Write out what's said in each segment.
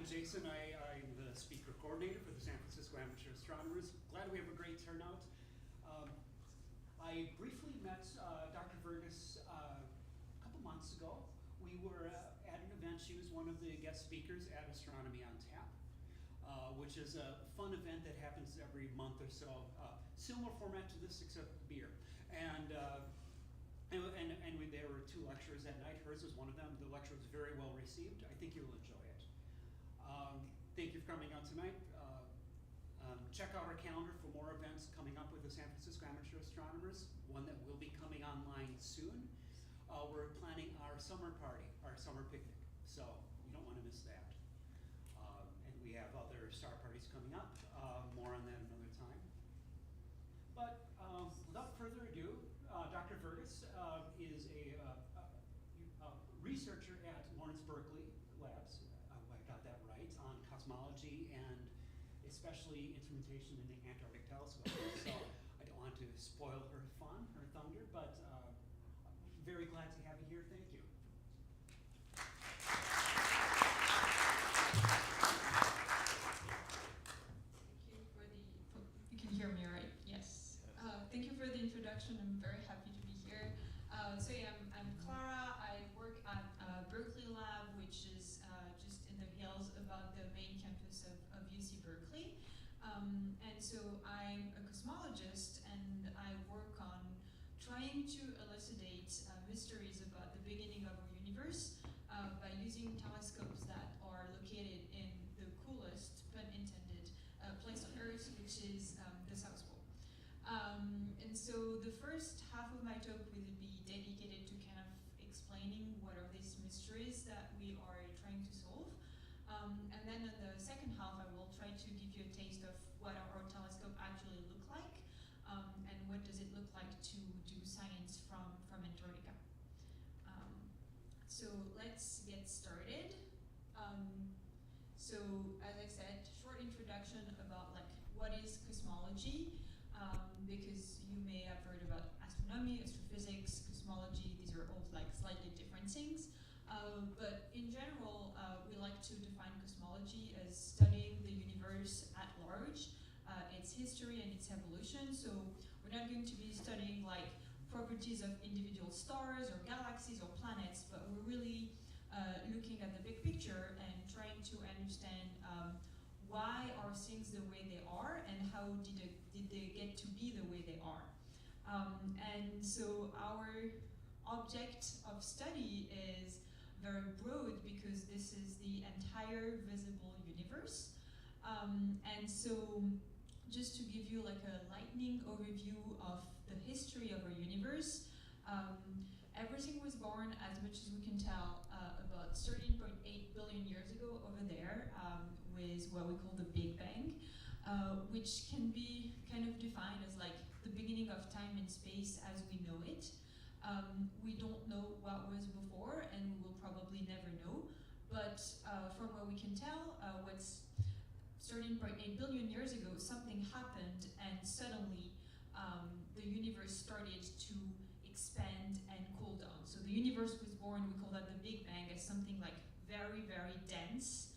Jason. I'm the speaker coordinator for the San Francisco Amateur Astronomers. Glad we have a great turnout. I briefly met Dr. Verges a couple months ago. We were at an event. She was one of the guest speakers at Astronomy on Tap, which is a fun event that happens every month or so. Similar format to this, except beer. And there were two lecturers that night. Hers was one of them. The lecture was very well received. I think you'll enjoy it. Thank you for coming out tonight. Check out our calendar for more events coming up with the San Francisco Amateur Astronomers, one that will be coming online soon. We're planning our summer party, our summer picnic, so you don't want to miss that. And we have other star parties coming up, more on that another time. But without further ado, Dr. Verges is a researcher at Lawrence Berkeley Labs, I got that right, on cosmology and especially instrumentation in the Antarctic telescope. So I don't want to spoil her fun, her thunder, but I'm very glad to have you here. Thank you. You can hear me, right? Yes. Thank you for the introduction. I'm very happy to be here. I'm Clara. I work at Berkeley Lab, which is just in the hills above the main campus of UC Berkeley. And so I'm a cosmologist, and I work on trying to elucidate mysteries about the beginning of our universe by using telescopes that are located in the coolest, pun intended, place on Earth, which is the South Pole. And so the first half of my talk will be dedicated to kind of explaining what are these mysteries that we are trying to solve. And then in the second half, I will try to give you a taste of what our telescope actually look like, and what does it look like to do science from Antarctica. So let's get started. So as I said, short introduction about like what is cosmology, because you may have heard about astronomy, astrophysics, cosmology. These are all like slightly different things. But in general, we like to define cosmology as studying the universe at large, its history and its evolution. So we're not going to be studying like properties of individual stars or galaxies or planets, but we're really looking at the big picture and trying to understand why are things the way they are and how did they get to be the way they are. And so our object of study is very broad because this is the entire visible universe. And so just to give you like a lightning overview of the history of our universe, everything was born, as much as we can tell, about 13.8 billion years ago over there, with what we call the Big Bang, which can be kind of defined as like the beginning of time and space as we know it. We don't know what was before, and we will probably never know, but from what we can tell, what's 13.8 billion years ago, something happened, and suddenly the universe started to expand and cool down. So the universe was born, we call that the Big Bang, as something like very, very dense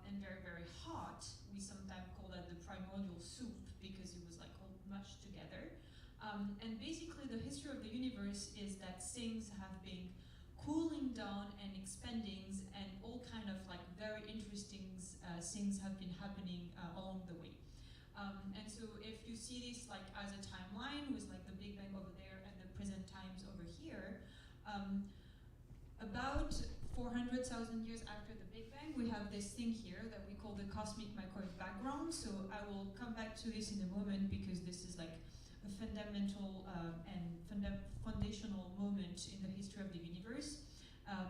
and very, very hot. We sometimes call that the primordial soup because it was like all mushed together. And basically the history of the universe is that things have been cooling down and expanding, and all kind of like very interesting things have been happening along the way. And so if you see this like as a timeline with like the Big Bang over there and the present times over here, about 400,000 years after the Big Bang, we have this thing here that we call the cosmic microwave background. So I will come back to this in a moment because this is like a fundamental and foundational moment in the history of the universe.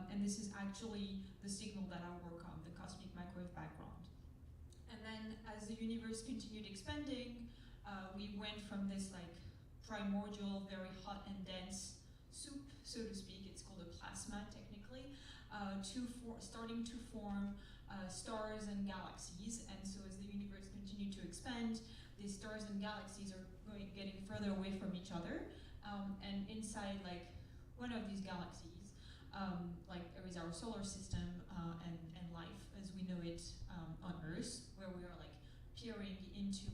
And this is actually the signal that I work on, the cosmic microwave background. And then as the universe continued expanding, we went from this like primordial, very hot and dense soup, so to speak, it's called a plasma technically, starting to form stars and galaxies. And so as the universe continued to expand, these stars and galaxies are getting further away from each other. And inside like one of these galaxies, like there is our solar system and life as we know it on Earth, where we are like peering into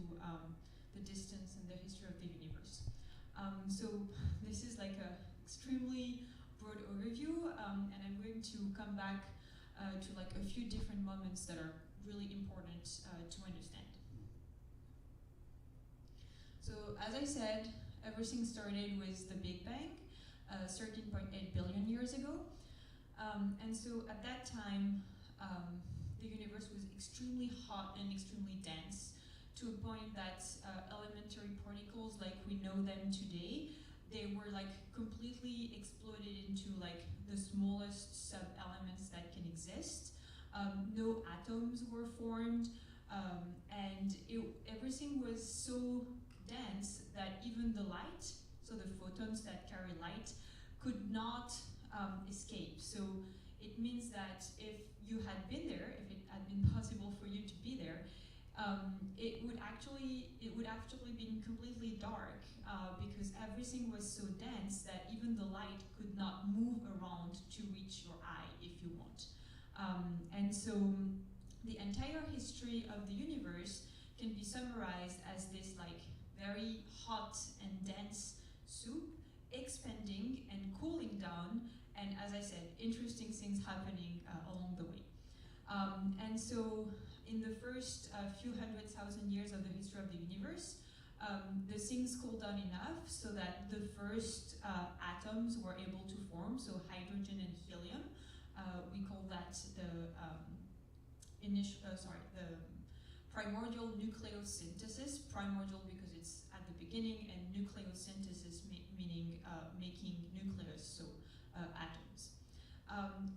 the distance and the history of the universe. So this is like a extremely broad overview, and I'm going to come back to like a few different moments that are really important to understand. So as I said, everything started with the Big Bang, 13.8 billion years ago. And so at that time, the universe was extremely hot and extremely dense, to a point that elementary particles like we know them today, they were like completely exploded into like the smallest sub-elements that can exist. No atoms were formed, and everything was so dense that even the light, so the photons that carry light, could not escape. So it means that if you had been there, if it had been possible for you to be there, it would actually been completely dark because everything was so dense that even the light could not move around to reach your eye if you want. And so the entire history of the universe can be summarized as this like very hot and dense soup, expanding and cooling down, and as I said, interesting things happening along the way. And so in the first few 100,000 years of the history of the universe, the things cooled down enough so that the first atoms were able to form, so hydrogen and helium. We call that the primordial nucleosynthesis. Primordial because it's at the beginning, and nucleosynthesis meaning making nucleus, so atoms.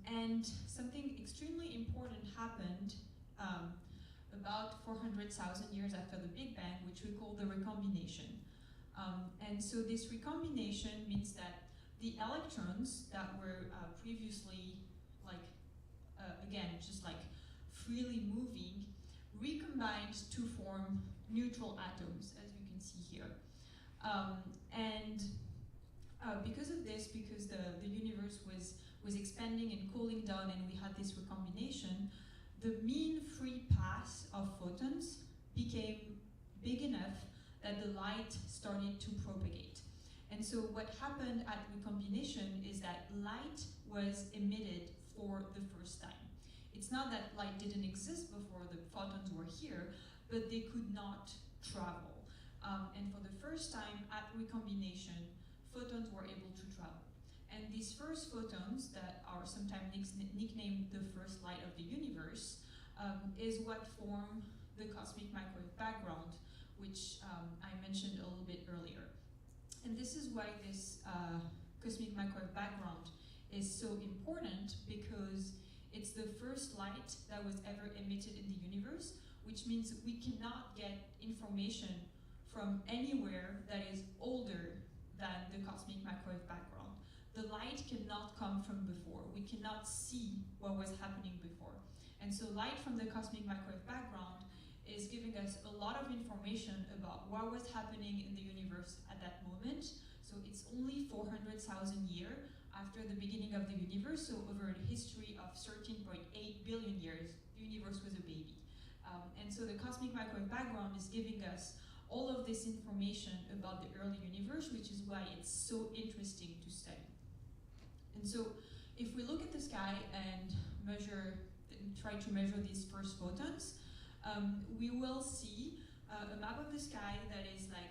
And something extremely important happened about 400,000 years after the Big Bang, which we call the recombination. And so this recombination means that the electrons that were previously, like, again, just like freely moving, recombined to form neutral atoms, as you can see here. And because of this, because the universe was expanding and cooling down and we had this recombination, the mean free path of photons became big enough that the light started to propagate. And so what happened at recombination is that light was emitted for the first time. It's not that light didn't exist before the photons were here, but they could not travel. And for the first time at recombination, photons were able to travel. And these first photons that are sometimes nicknamed the first light of the universe is what form the cosmic microwave background, which I mentioned a little bit earlier. And this is why this cosmic microwave background is so important, because it's the first light that was ever emitted in the universe, which means we cannot get information from anywhere that is older than the cosmic microwave background. The light cannot come from before. We cannot see what was happening before. And so light from the cosmic microwave background is giving us a lot of information about what was happening in the universe at that moment. So it's only 400,000 years after the beginning of the universe, so over a history of 13.8 billion years, the universe was a baby. And so the cosmic microwave background is giving us all of this information about the early universe, which is why it's so interesting to study. And so if we look at the sky and try to measure these first photons, we will see a map of the sky that is like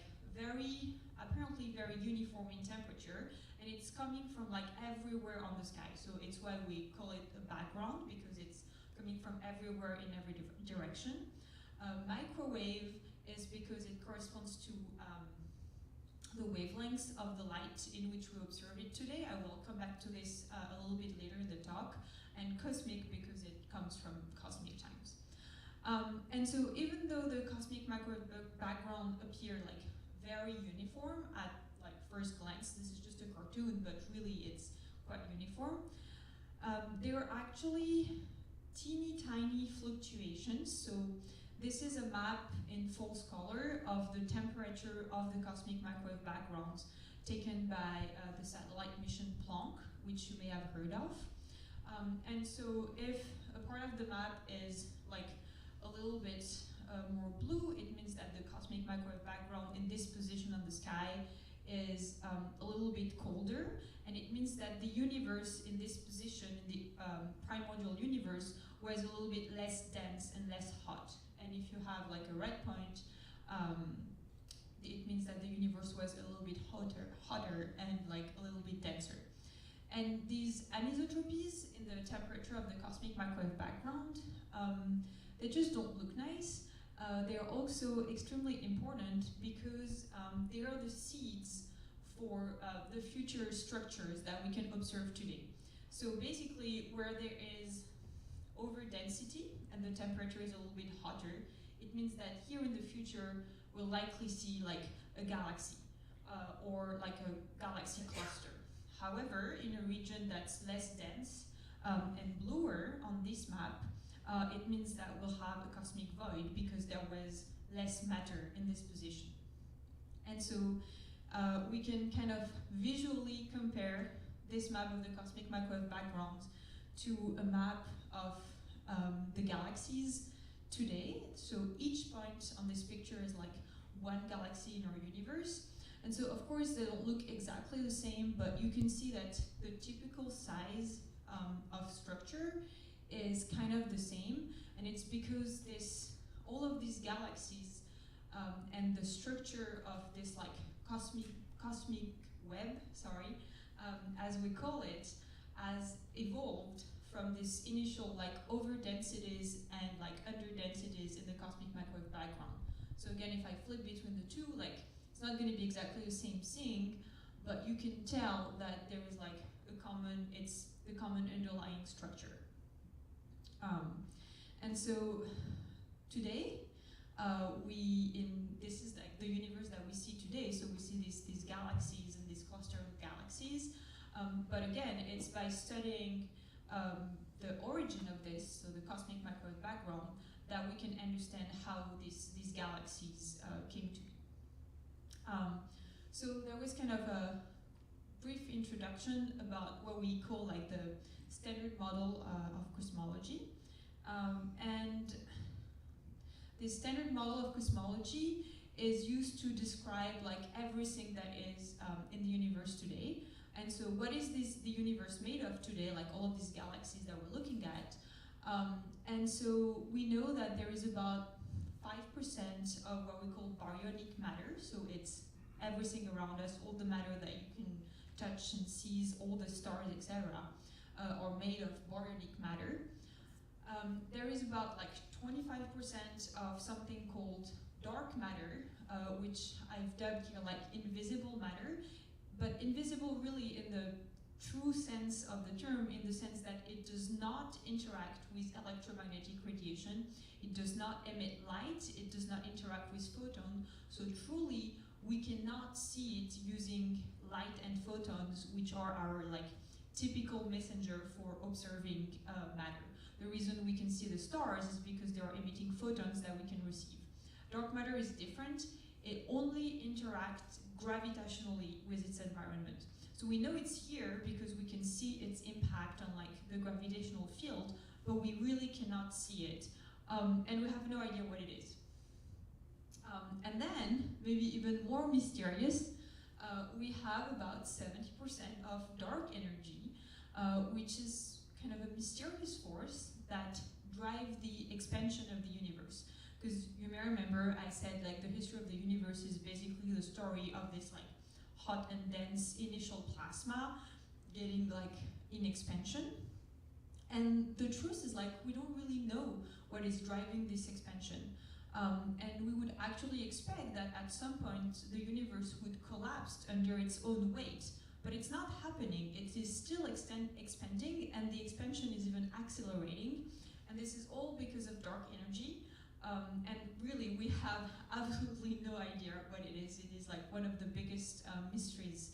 apparently very uniform in temperature, and it's coming from like everywhere on the sky. So it's why we call it a background, because it's coming from everywhere in every direction. Microwave is because it corresponds to the wavelengths of the light in which we observe it today. I will come back to this a little bit later in the talk. And cosmic because it comes from cosmic times. And so even though the cosmic microwave background appear like very uniform at like first glance, this is just a cartoon, but really it's quite uniform, there are actually teeny tiny fluctuations. So this is a map in false color of the temperature of the cosmic microwave background taken by the satellite mission Planck, which you may have heard of. And so if a part of the map is like a little bit more blue, it means that the cosmic microwave background in this position on the sky is a little bit colder, and it means that the universe in this position, in the primordial universe, was a little bit less dense and less hot. And if you have like a red point, it means that the universe was a little bit hotter and like a little bit denser. And these anisotropies in the temperature of the cosmic microwave background, they just don't look nice. They are also extremely important because they are the seeds for the future structures that we can observe today. So basically, where there is overdensity and the temperature is a little bit hotter, it means that here in the future, we'll likely see like a galaxy or like a galaxy cluster. However, in a region that's less dense and bluer on this map, it means that we'll have a cosmic void because there was less matter in this position. And so we can kind of visually compare this map of the cosmic microwave background to a map of the galaxies today. So each point on this picture is like one galaxy in our universe. And so of course they don't look exactly the same, but you can see that the typical size of structure is kind of the same, and it's because all of these galaxies and the structure of this like cosmic web, as we call it, has evolved from this initial like overdensities and like underdensities in the cosmic microwave background. So again, if I flip between the two, like it's not going to be exactly the same thing, but you can tell that there is like it's the common underlying structure. And so today, this is like the universe that we see today. So we see these galaxies and this cluster of galaxies. But again, it's by studying the origin of this, so the cosmic microwave background, that we can understand how these galaxies came to be. So there was kind of a brief introduction about what we call like the standard model of cosmology. And the standard model of cosmology is used to describe like everything that is in the universe today. And so what is the universe made of today, like all of these galaxies that we're looking at? And so we know that there is about 5% of what we call baryonic matter. So it's everything around us, all the matter that you can touch and seize, all the stars, etc., are made of baryonic matter. There is about like 25% of something called dark matter, which I've dubbed here like invisible matter, but invisible really in the true sense of the term, in the sense that it does not interact with electromagnetic radiation, it does not emit light, it does not interact with photon, so truly we cannot see it using light and photons, which are our like typical messenger for observing matter. The reason we can see the stars is because they are emitting photons that we can receive. Dark matter is different. It only interacts gravitationally with its environment. So we know it's here because we can see its impact on like the gravitational field, but we really cannot see it. And we have no idea what it is. And then, maybe even more mysterious, we have about 70% of dark energy, which is kind of a mysterious force that drives the expansion of the universe. Because you may remember I said like the history of the universe is basically the story of this like hot and dense initial plasma getting like in expansion. And the truth is like we don't really know what is driving this expansion. And we would actually expect that at some point the universe would collapse under its own weight. But it's not happening. It is still expanding, and the expansion is even accelerating. And this is all because of dark energy. And really, we have absolutely no idea what it is. It is like one of the biggest mysteries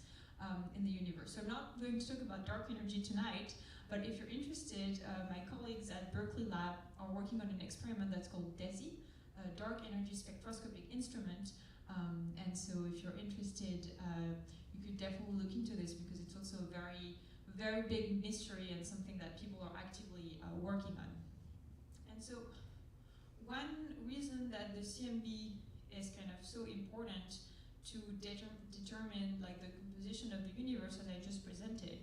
in the universe. So I'm not going to talk about dark energy tonight, but if you're interested, my colleagues at Berkeley Lab are working on an experiment that's called DESI, a dark energy spectroscopic instrument. And so if you're interested, you could definitely look into this because it's also a very very big mystery and something that people are actively working on. And so one reason that the CMB is kind of so important to determine like the composition of the universe as I just presented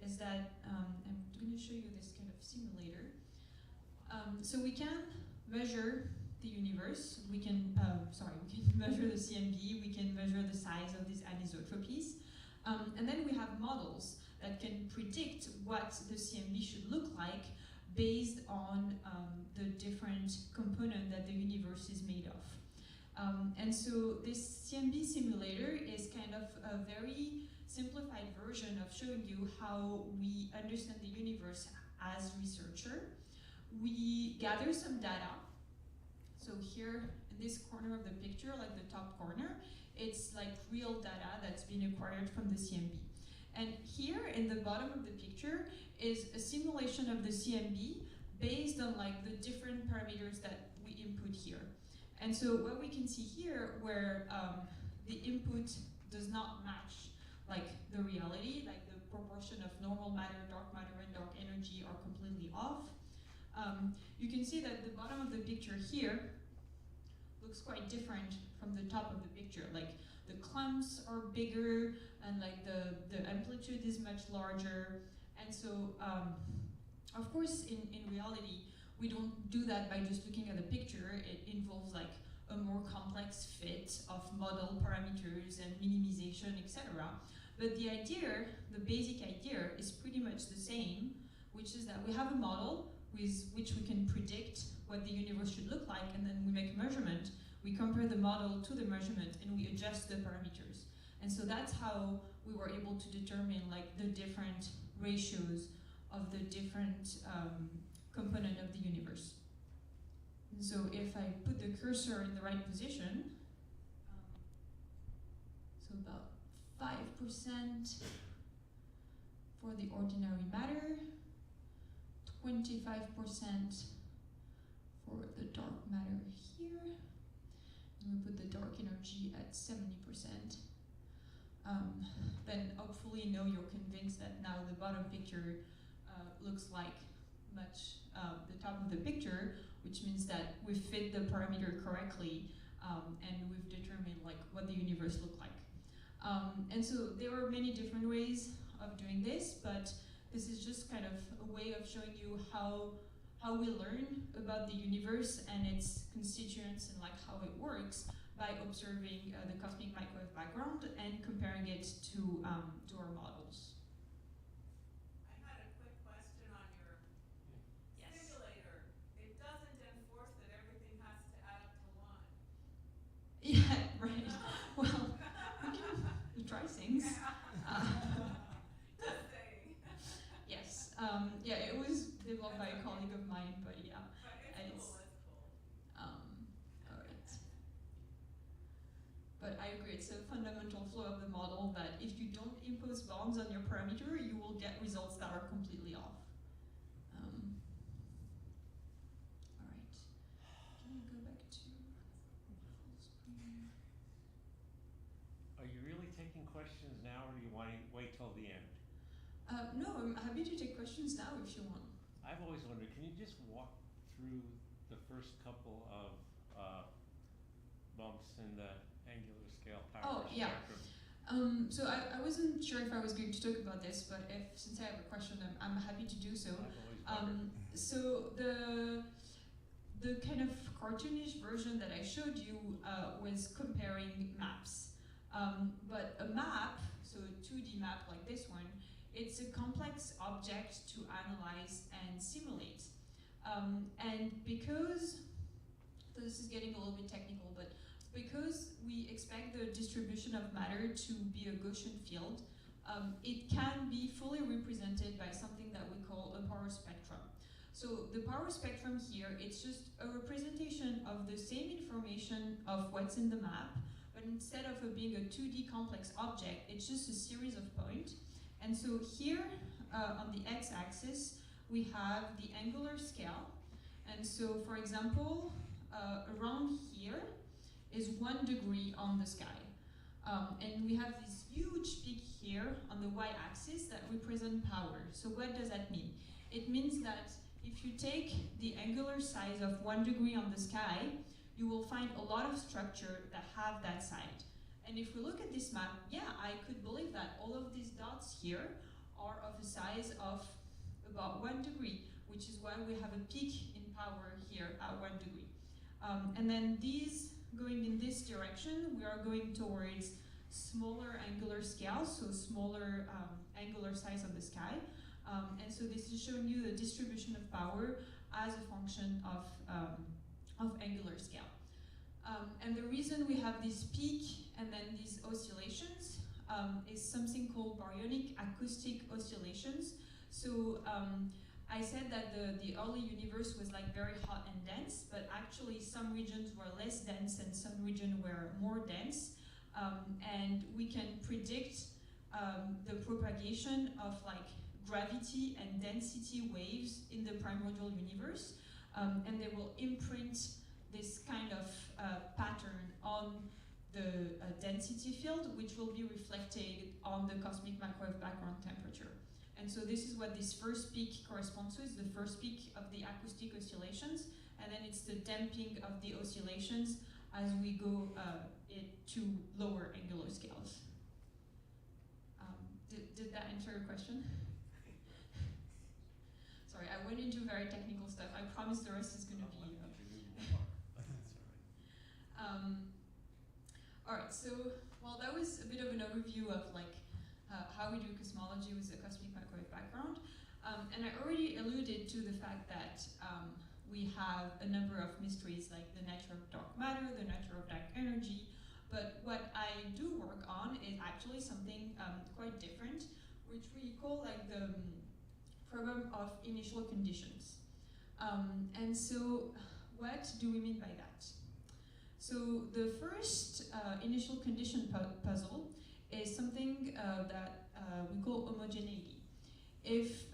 is that I'm going to show you this kind of simulator. So we can measure the universe. We can measure the CMB. We can measure the size of these anisotropies, and then we have models that can predict what the CMB should look like based on the different component that the universe is made of. And so this CMB simulator is kind of a very simplified version of showing you how we understand the universe as researcher. We gather some data. So here in this corner of the picture, like the top corner, it's like real data that's been acquired from the CMB. And here in the bottom of the picture is a simulation of the CMB based on like the different parameters that we input here. And so what we can see here, where the input does not match like the reality, like the proportion of normal matter, and dark energy are completely off. You can see that the bottom of the picture here looks quite different from the top of the picture. Like the clumps are bigger and like the amplitude is much larger. And so, of course, in reality, we don't do that by just looking at the picture. It involves like a more complex fit of model parameters and minimization, etc. But the idea, the basic idea, is pretty much the same, which is that we have a model with which we can predict what the universe should look like, and then we make a measurement. We compare the model to the measurement, and we adjust the parameters. And so that's how we were able to determine like the different ratios of the different component of the universe. And so if I put the cursor in the right position, so about 5% for the ordinary matter, 25% for the dark matter here, and we put the dark energy at 70%. Then hopefully now you're convinced that now the bottom picture looks like much the top of the picture, which means that we fit the parameter correctly, and we've determined like what the universe looked like. And so there are many different ways of doing this, but this is just kind of a way of showing you how we learn about the universe and its constituents and like how it works by observing the cosmic microwave background and comparing it to our models. I had a quick question on your simulator. It doesn't enforce that everything has to add up to 1. Yeah, right. Well, we can try things. Just saying. Yes. Yeah, it was developed by a colleague of mine, but yeah. But it's cool, it's cool. All right. But I agree, it's a fundamental flaw of the model that if you don't impose bounds on your parameter, you will get results that are completely off. All right. Can I go back to full screen? Are you really taking questions now, or do you want to wait till the end? No, I'm happy to take questions now if you want. I've always wondered, can you just walk through the first couple of bumps in the angular scale power spectrum? So I wasn't sure if I was going to talk about this, but since I have a question, I'm happy to do so. I've always wondered. So the kind of cartoonish version that I showed you was comparing maps. But a map, so a 2D map like this one, it's a complex object to analyze and simulate. And because, so this is getting a little bit technical, but because we expect the distribution of matter to be a Gaussian field, it can be fully represented by something that we call a power spectrum. So the power spectrum here, it's just a representation of the same information of what's in the map, but instead of it being a 2D complex object, it's just a series of points. And so here on the x-axis, we have the angular scale. And so, for example, around here is 1 degree on the sky. And we have this huge peak here on the y-axis that represent power. So what does that mean? It means that if you take the angular size of 1 degree on the sky, you will find a lot of structure that have that side. And if we look at this map, yeah, I could believe that all of these dots here are of a size of about 1 degree, which is why we have a peak in power here at 1 degree. And then these going in this direction, we are going towards smaller angular scales, so smaller angular size of the sky. And so this is showing you the distribution of power as a function of angular scale. And the reason we have this peak and then these oscillations is something called baryonic acoustic oscillations. So I said that the early universe was like very hot and dense, but actually some regions were less dense and some regions were more dense. And we can predict the propagation of like gravity and density waves in the primordial universe. And they will imprint this kind of pattern on the density field, which will be reflected on the cosmic microwave background temperature. And so this is what this first peak corresponds to, is the first peak of the acoustic oscillations, and then it's the damping of the oscillations as we go to lower angular scales. Did that answer your question? Sorry, I went into very technical stuff. I promise the rest is going to be... All right, so, well, that was a bit of an overview of like how we do cosmology with the cosmic microwave background. And I already alluded to the fact that we have a number of mysteries like the nature of dark matter, the nature of dark energy, but what I do work on is actually something quite different, which we call like the problem of initial conditions. And so what do we mean by that? So the first initial condition puzzle is something that we call homogeneity. If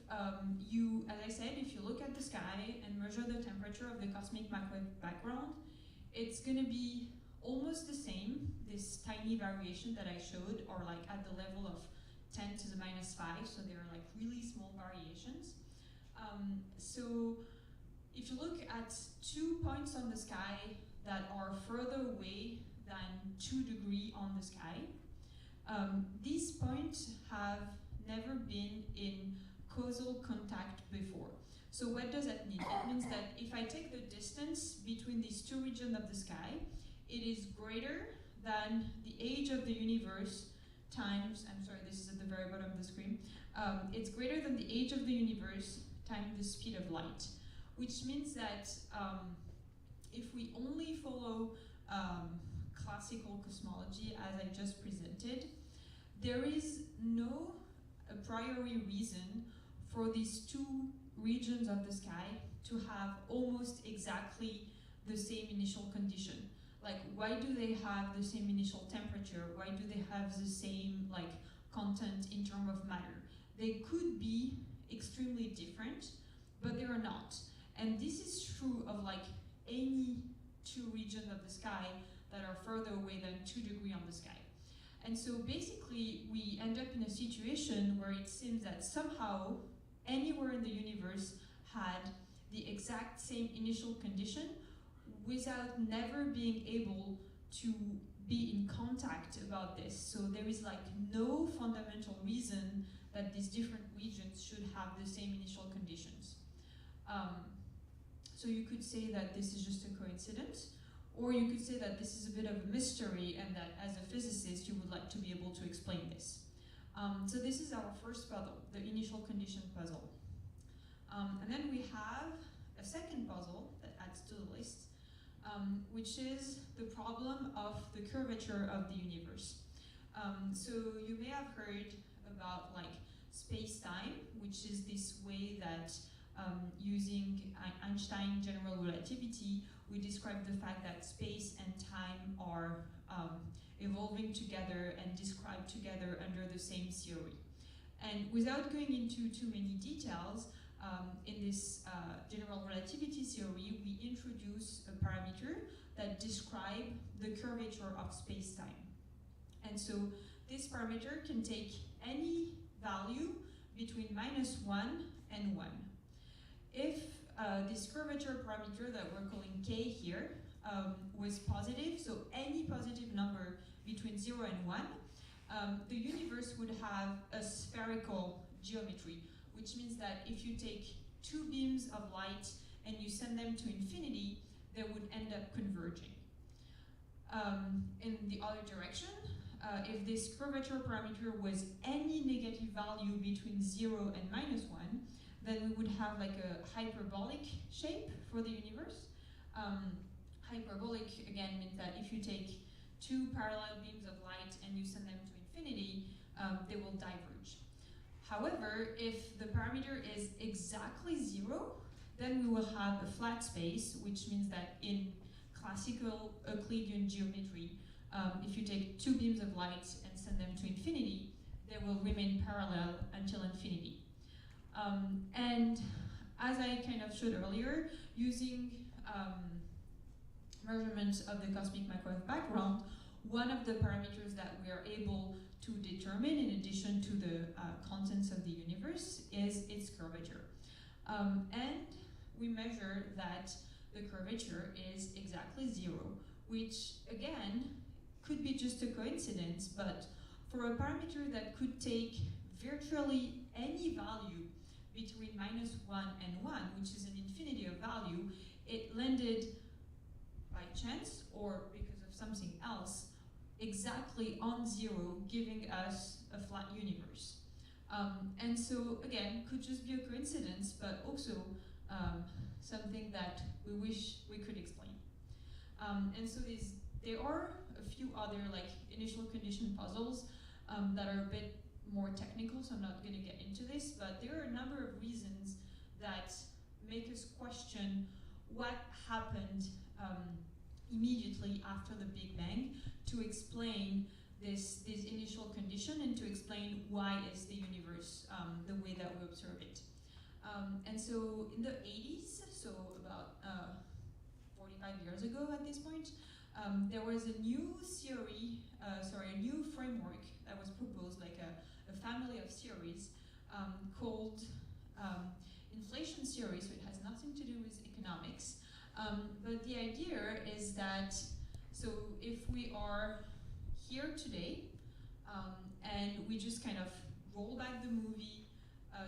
you, as I said, if you look at the sky and measure the temperature of the cosmic microwave background, it's going to be almost the same, this tiny variation that I showed, or like at the level of 10 to the minus 5, so they are like really small variations. So if you look at 2 points on the sky that are further away than 2 degrees on the sky, these points have never been in causal contact before. So what does that mean? It means that if I take the distance between these 2 regions of the sky, it is greater than the age of the universe times, I'm sorry, this is at the very bottom of the screen, it's greater than the age of the universe times the speed of light, which means that if we only follow classical cosmology as I just presented, there is no a priori reason for these 2 regions of the sky to have almost exactly the same initial condition. Like, why do they have the same initial temperature? Why do they have the same like content in terms of matter? They could be extremely different, but they are not. And this is true of like any 2 regions of the sky that are further away than 2 degrees on the sky. And so basically we end up in a situation where it seems that somehow anywhere in the universe had the exact same initial condition without never being able to be in contact about this. So there is like no fundamental reason that these different regions should have the same initial conditions. So you could say that this is just a coincidence, or you could say that this is a bit of a mystery and that as a physicist you would like to be able to explain this. So this is our first puzzle, the initial condition puzzle. And then we have a second puzzle that adds to the list, which is the problem of the curvature of the universe. So you may have heard about like space-time, which is this way that using Einstein general relativity, we describe the fact that space and time are evolving together and described together under the same theory. And without going into too many details, in this general relativity theory, we introduce a parameter that describes the curvature of space-time. And so this parameter can take any value between -1 and 1. If this curvature parameter that we're calling k here was positive, so any positive number between 0 and 1, the universe would have a spherical geometry, which means that if you take two beams of light and you send them to infinity, they would end up converging. In the other direction, if this curvature parameter was any negative value between 0 and -1, then we would have like a hyperbolic shape for the universe. Hyperbolic, again, means that if you take two parallel beams of light and you send them to infinity, they will diverge. However, if the parameter is exactly 0, then we will have a flat space, which means that in classical Euclidean geometry, if you take two beams of light and send them to infinity, they will remain parallel until infinity. And as I kind of showed earlier, using measurements of the cosmic microwave background, one of the parameters that we are able to determine in addition to the contents of the universe is its curvature. And we measure that the curvature is exactly 0, which again could be just a coincidence, but for a parameter that could take virtually any value between -1 and 1, which is an infinity of value, it landed by chance or because of something else exactly on 0, giving us a flat universe. And so again, could just be a coincidence, but also something that we wish we could explain. And so there are a few other like initial condition puzzles that are a bit more technical, so I'm not going to get into this, but there are a number of reasons that make us question what happened immediately after the Big Bang to explain this initial condition and to explain why is the universe the way that we observe it. And so in the 80s, so about 45 years ago at this point, there was a new theory, a new framework that was proposed, like a family of theories called inflation theory, so it has nothing to do with economics. But the idea is that, so if we are here today and we just kind of roll back the movie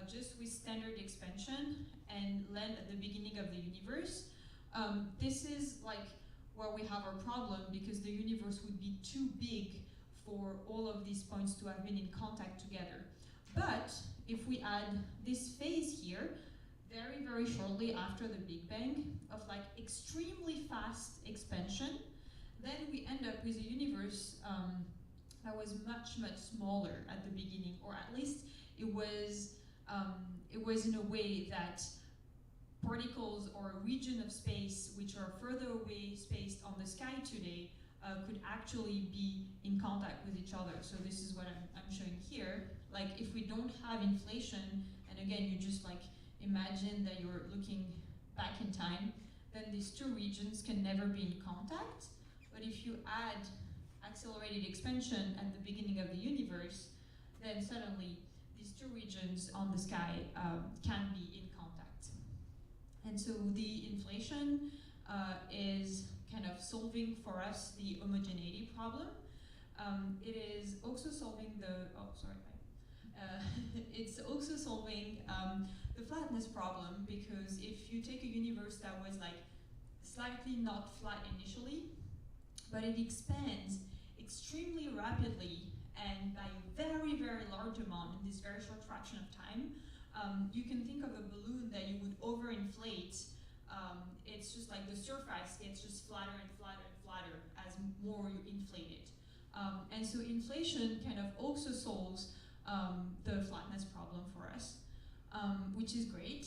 just with standard expansion and land at the beginning of the universe, this is like where we have our problem, because the universe would be too big for all of these points to have been in contact together. But if we add this phase here, very, very shortly after the Big Bang, of like extremely fast expansion, then we end up with a universe that was much, much smaller at the beginning, or at least it was in a way that particles or a region of space which are further away spaced on the sky today could actually be in contact with each other. So this is what I'm showing here. Like if we don't have inflation, and again, you just like imagine that you're looking back in time, then these two regions can never be in contact. But if you add accelerated expansion at the beginning of the universe, then suddenly these two regions on the sky can be in contact. And so the inflation is kind of solving for us the homogeneity problem. It is also solving the, it's also solving the flatness problem, because if you take a universe that was like slightly not flat initially, but it expands extremely rapidly and by a very, very large amount in this very short fraction of time, you can think of a balloon that you would overinflate. It's just like the surface gets just flatter and flatter and flatter as more you inflate it. And so inflation kind of also solves the flatness problem for us, which is great.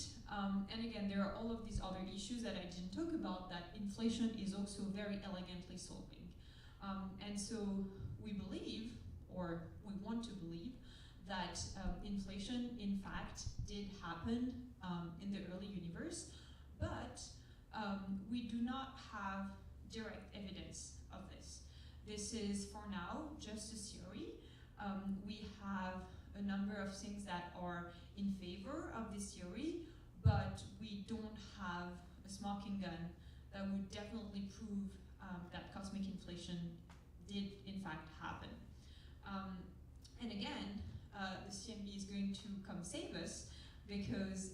And again, there are all of these other issues that I didn't talk about that inflation is also very elegantly solving. And so we believe, or we want to believe, that inflation in fact did happen in the early universe, but we do not have direct evidence of this. this is, for now, just a theory. We have a number of things that are in favor of this theory, but we don't have a smoking gun that would definitely prove that cosmic inflation did in fact happen. And again, the CMB is going to come save us, because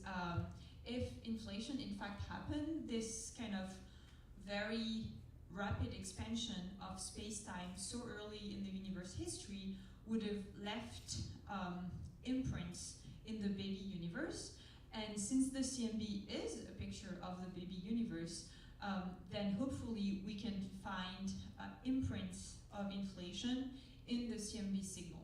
if inflation in fact happened, this kind of very rapid expansion of space-time so early in the universe history would have left imprints in the baby universe. And since the CMB is a picture of the baby universe, then hopefully we can find imprints of inflation in the CMB signal.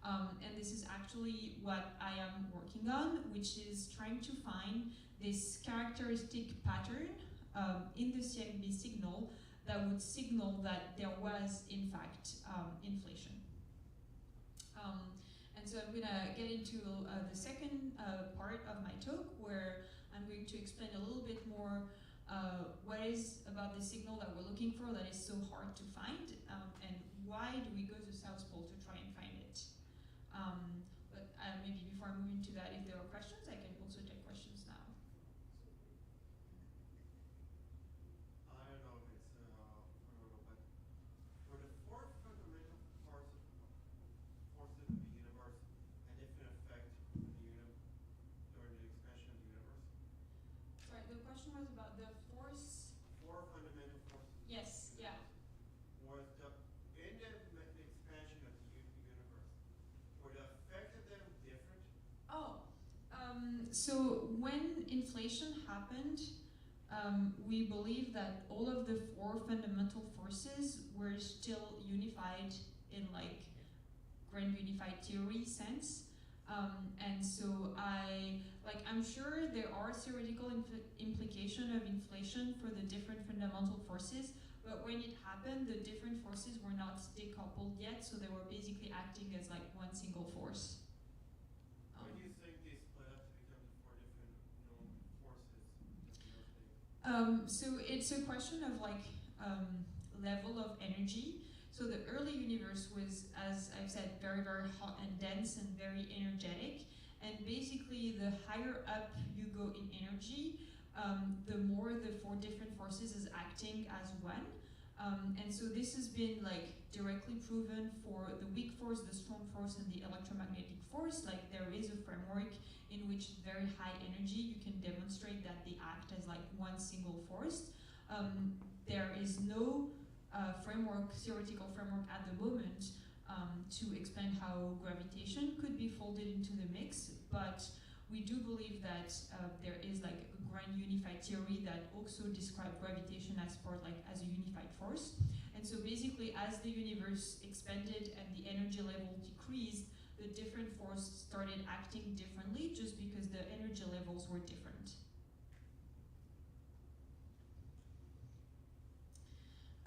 And this is actually what I am working on, which is trying to find this characteristic pattern in the CMB signal that would signal that there was, in fact, inflation. And so I'm going to get into the second part of my talk, where I'm going to explain a little bit more what is about the signal that we're looking for that is so hard to find, and why do we go to South Pole to try and find it. But maybe before I move into that, if there are questions, I can also take questions now. I don't know if it's but for the four fundamental forces of the universe, and if in effect during the expansion of the universe. Sorry, the question was about the force. Four fundamental forces. Yes, yeah. Was in the expansion of the universe, were the effect of them different? Oh, so when inflation happened, we believe that all of the four fundamental forces were still unified in like grand unified theory sense. And so I'm sure there are theoretical implication of inflation for the different fundamental forces, but when it happened, the different forces were not decoupled yet, so they were basically acting as like one single force. When do you think they split up to become the four different forces that we know today? So it's a question of like level of energy. So the early universe was, as I've said, very, very hot and dense and very energetic. And basically, the higher up you go in energy, the more the four different forces is acting as one. And so this has been like directly proven for the weak force, the strong force, and the electromagnetic force. Like there is a framework in which very high energy, you can demonstrate that they act as like one single force. There is no theoretical framework at the moment to explain how gravitation could be folded into the mix, but we do believe that there is like a grand unified theory that also describes gravitation as as a unified force. And so basically, as the universe expanded and the energy level decreased, the different forces started acting differently just because the energy levels were different.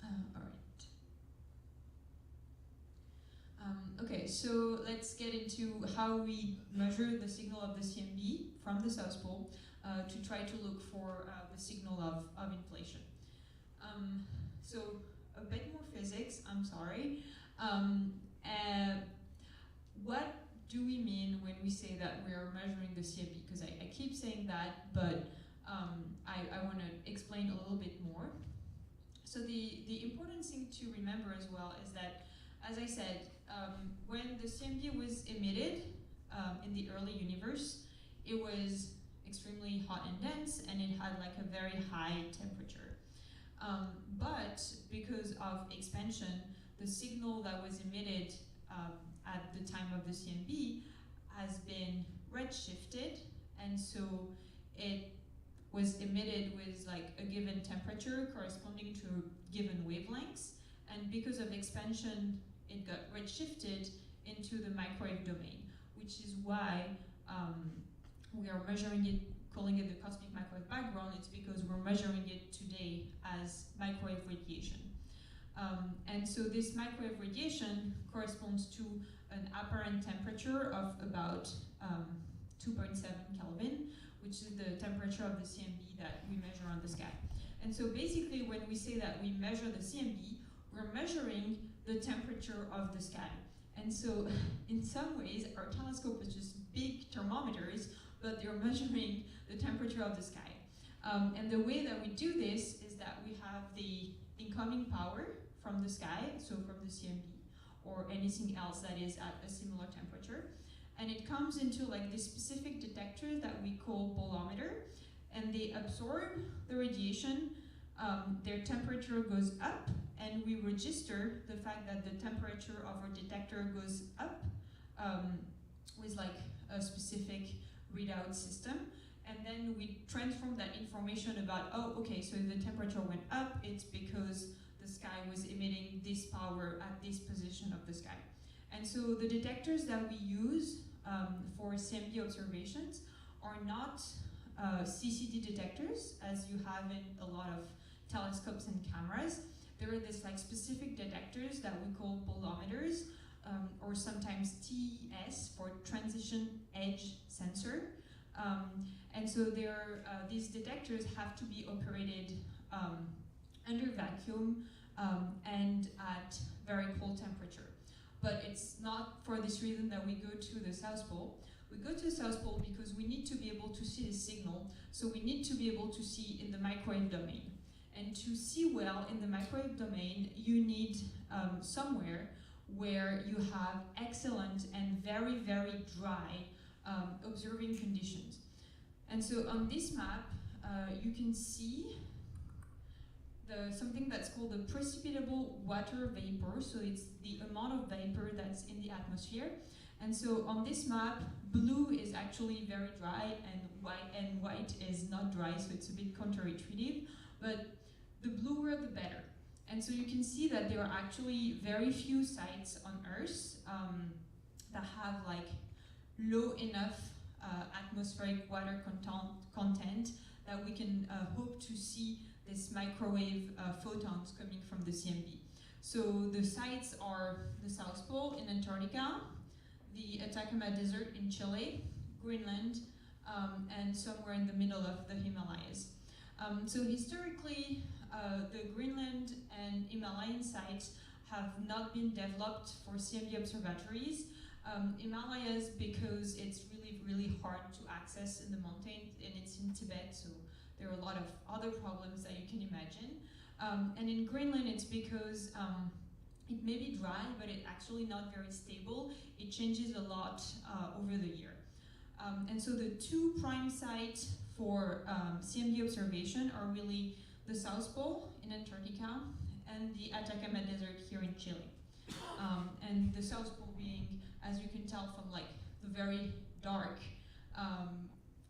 All right. Okay, so let's get into how we measure the signal of the CMB from the South Pole to try to look for the signal of inflation. So a bit more physics, I'm sorry. What do we mean when we say that we are measuring the CMB? Because I keep saying that, but I want to explain a little bit more. So the important thing to remember as well is that, as I said, when the CMB was emitted in the early universe, it was extremely hot and dense, and it had like a very high temperature. But because of expansion, the signal that was emitted at the time of the CMB has been redshifted, and so it was emitted with like a given temperature corresponding to given wavelengths, and because of expansion, it got redshifted into the microwave domain, which is why we are measuring it, calling it the cosmic microwave background. It's because we're measuring it today as microwave radiation. And so this microwave radiation corresponds to an apparent temperature of about 2.7 Kelvin, which is the temperature of the CMB that we measure on the sky. And so basically when we say that we measure the CMB, we're measuring the temperature of the sky. And so in some ways, our telescope is just big thermometers, but they're measuring the temperature of the sky. And the way that we do this is that we have the incoming power from the sky, so from the CMB, or anything else that is at a similar temperature. And it comes into like this specific detector that we call bolometer, and they absorb the radiation, their temperature goes up, and we register the fact that the temperature of our detector goes up with like a specific readout system. And then we transform that information about, oh, okay, so if the temperature went up, it's because the sky was emitting this power at this position of the sky. And so the detectors that we use for CMB observations are not CCD detectors, as you have in a lot of telescopes and cameras. There are these like specific detectors that we call bolometers, or sometimes TES for transition edge sensor. And so these detectors have to be operated under vacuum and at very cold temperature. But it's not for this reason that we go to the South Pole. We go to the South Pole because we need to be able to see the signal, so we need to be able to see in the microwave domain. And to see well in the microwave domain, you need somewhere where you have excellent and very, very dry observing conditions. And so on this map, you can see something that's called the precipitable water vapor. So it's the amount of vapor that's in the atmosphere. And so on this map, blue is actually very dry, and white is not dry, so it's a bit counterintuitive. But the bluer, the better. And so you can see that there are actually very few sites on Earth that have like low enough atmospheric water content that we can hope to see this microwave photons coming from the CMB. So the sites are the South Pole in Antarctica, the Atacama Desert in Chile, Greenland, and somewhere in the middle of the Himalayas. So historically, the Greenland and Himalayan sites have not been developed for CMB observatories. Himalayas, because it's really, really hard to access in the mountains, and it's in Tibet, so there are a lot of other problems that you can imagine. And in Greenland, it's because it may be dry, but it's actually not very stable. It changes a lot over the year. And so the two prime sites for CMB observation are really the South Pole in Antarctica and the Atacama Desert here in Chile. And the South Pole being, as you can tell from like the very dark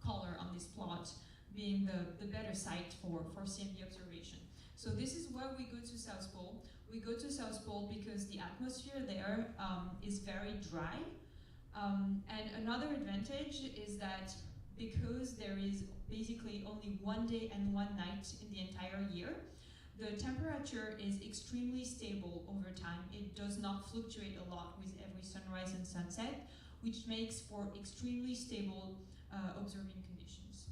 color on this plot, being the better site for CMB observation. So this is why we go to South Pole. We go to South Pole because the atmosphere there is very dry. And another advantage is that because there is basically only one day and one night in the entire year, the temperature is extremely stable over time. It does not fluctuate a lot with every sunrise and sunset, which makes for extremely stable observing conditions.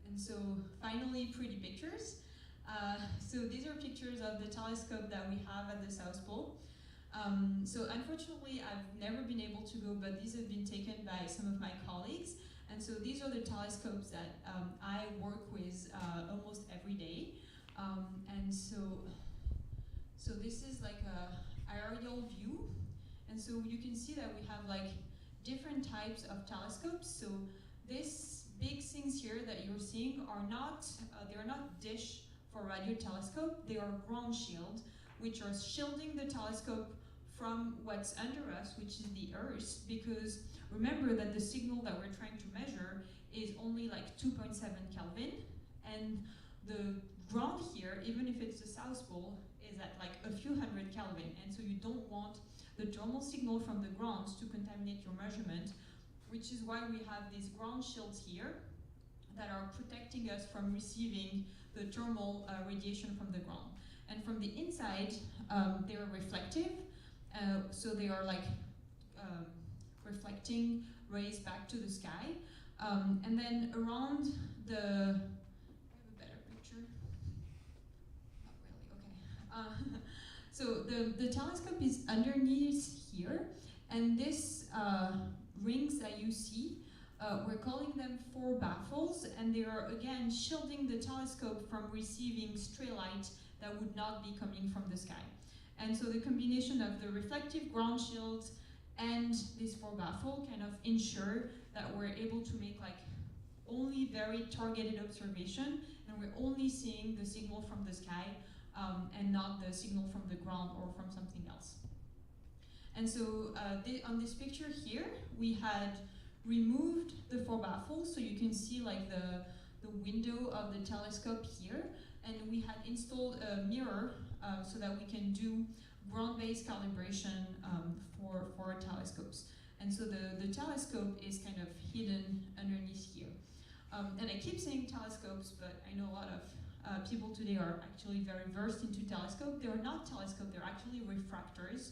And so finally, pretty pictures. So these are pictures of the telescope that we have at the South Pole. So unfortunately, I've never been able to go, but these have been taken by some of my colleagues. And so these are the telescopes that I work with almost every day. And so this is like a aerial view. And so you can see that we have like different types of telescopes. So these big things here that you're seeing are not, they're not dish for radio telescope. They are ground shield, which are shielding the telescope from what's under us, which is the Earth, because remember that the signal that we're trying to measure is only like 2.7 Kelvin, and the ground here, even if it's the South Pole, is at like a few hundred Kelvin, and so you don't want the thermal signal from the ground to contaminate your measurement, which is why we have these ground shields here that are protecting us from receiving the thermal radiation from the ground. And from the inside, they are reflective, so they are like reflecting rays back to the sky. And then around the, I have a better picture. Not really, okay. So the telescope is underneath here, and this rings that you see, we're calling them four baffles, and they are again shielding the telescope from receiving stray light that would not be coming from the sky. And so the combination of the reflective ground shields and this four baffle kind of ensure that we're able to make like only very targeted observation, and we're only seeing the signal from the sky and not the signal from the ground or from something else. And so on this picture here, we had removed the four baffles, so you can see like the window of the telescope here, and we had installed a mirror so that we can do ground-based calibration for our telescopes. And so the telescope is kind of hidden underneath here. And I keep saying telescopes, but I know a lot of people today are actually very versed into telescope. They are not telescope, they're actually refractors.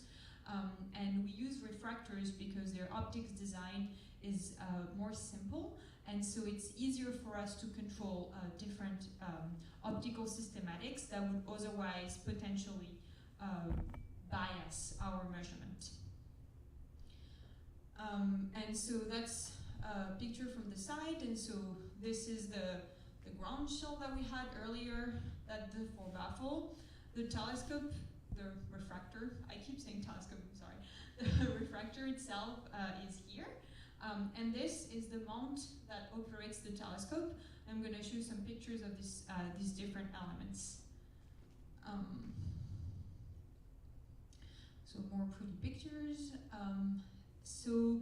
And we use refractors because their optics design is more simple, and so it's easier for us to control different optical systematics that would otherwise potentially bias our measurement. And so that's a picture from the side, and so this is the ground shield that we had earlier at the four baffle. The telescope, the refractor, I keep saying telescope, I'm sorry. The refractor itself is here. And this is the mount that operates the telescope. I'm going to show some pictures of these different elements. So more pretty pictures. So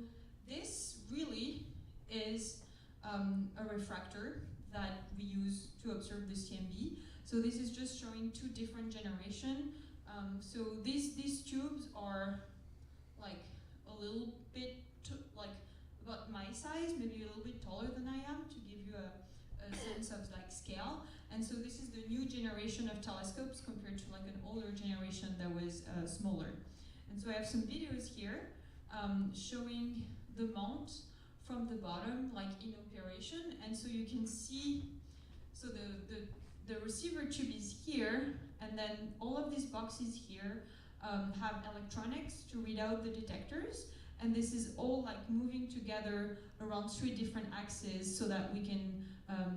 this really is a refractor that we use to observe the CMB. So this is just showing two different generations. So these tubes are like a little bit like about my size, maybe a little bit taller than I am, to give you a sense of like scale. And so this is the new generation of telescopes compared to like an older generation that was smaller. And so I have some videos here showing the mount from the bottom, like in operation. And so you can see, so the receiver tube is here, and then all of these boxes here have electronics to read out the detectors. And this is all like moving together around 3 different axes so that we can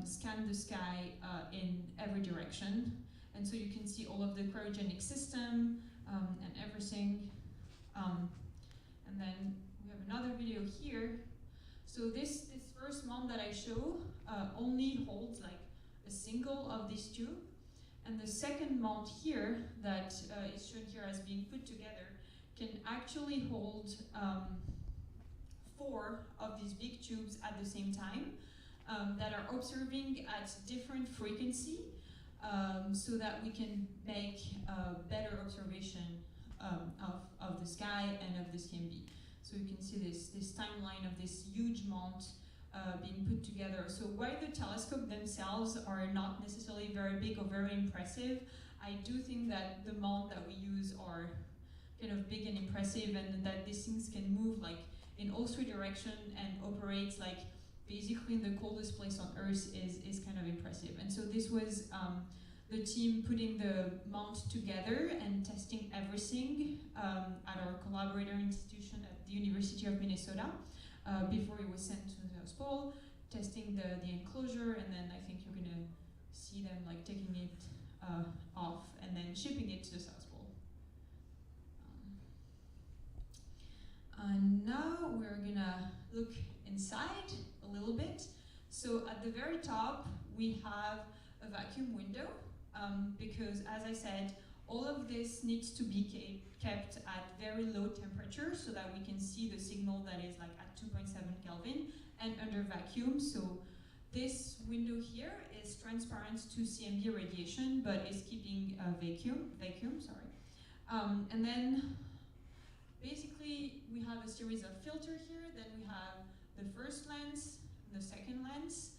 scan the sky in every direction. And so you can see all of the cryogenic system and everything. And then we have another video here. So this first mount that I show only holds like a single of this tube. And the second mount here that is shown here as being put together can actually hold 4 of these big tubes at the same time that are observing at different frequency so that we can make better observation of the sky and of the CMB. So you can see this timeline of this huge mount being put together. So while the telescope themselves are not necessarily very big or very impressive, I do think that the mount that we use are kind of big and impressive, and that these things can move like in all 3 directions and operates like basically in the coldest place on Earth is kind of impressive. And so this was the team putting the mount together and testing everything at our collaborator institution at the University of Minnesota before it was sent to the South Pole, testing the enclosure, and then I think you're gonna see them like taking it off and then shipping it to the South Pole. And now we're gonna look inside a little bit. So at the very top, we have a vacuum window because, as I said, all of this needs to be kept at very low temperature so that we can see the signal that is like at 2.7 Kelvin and under vacuum. So this window here is transparent to CMB radiation, but is keeping vacuum. And then basically we have a series of filters here. Then we have the first lens, the second lens.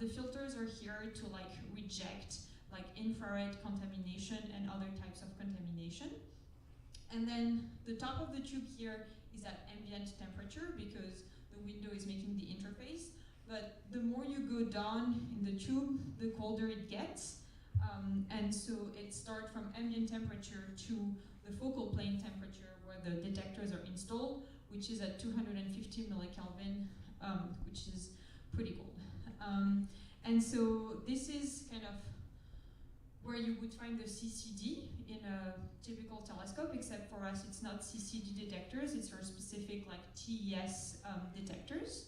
The filters are here to like reject like infrared contamination and other types of contamination. And then the top of the tube here is at ambient temperature because the window is making the interface. But the more you go down in the tube, the colder it gets. And so it starts from ambient temperature to the focal plane temperature where the detectors are installed, which is at 250 millikelvin, which is pretty cold. And so this is kind of where you would find the CCD in a typical telescope, except for us it's not CCD detectors, it's our specific like TES detectors.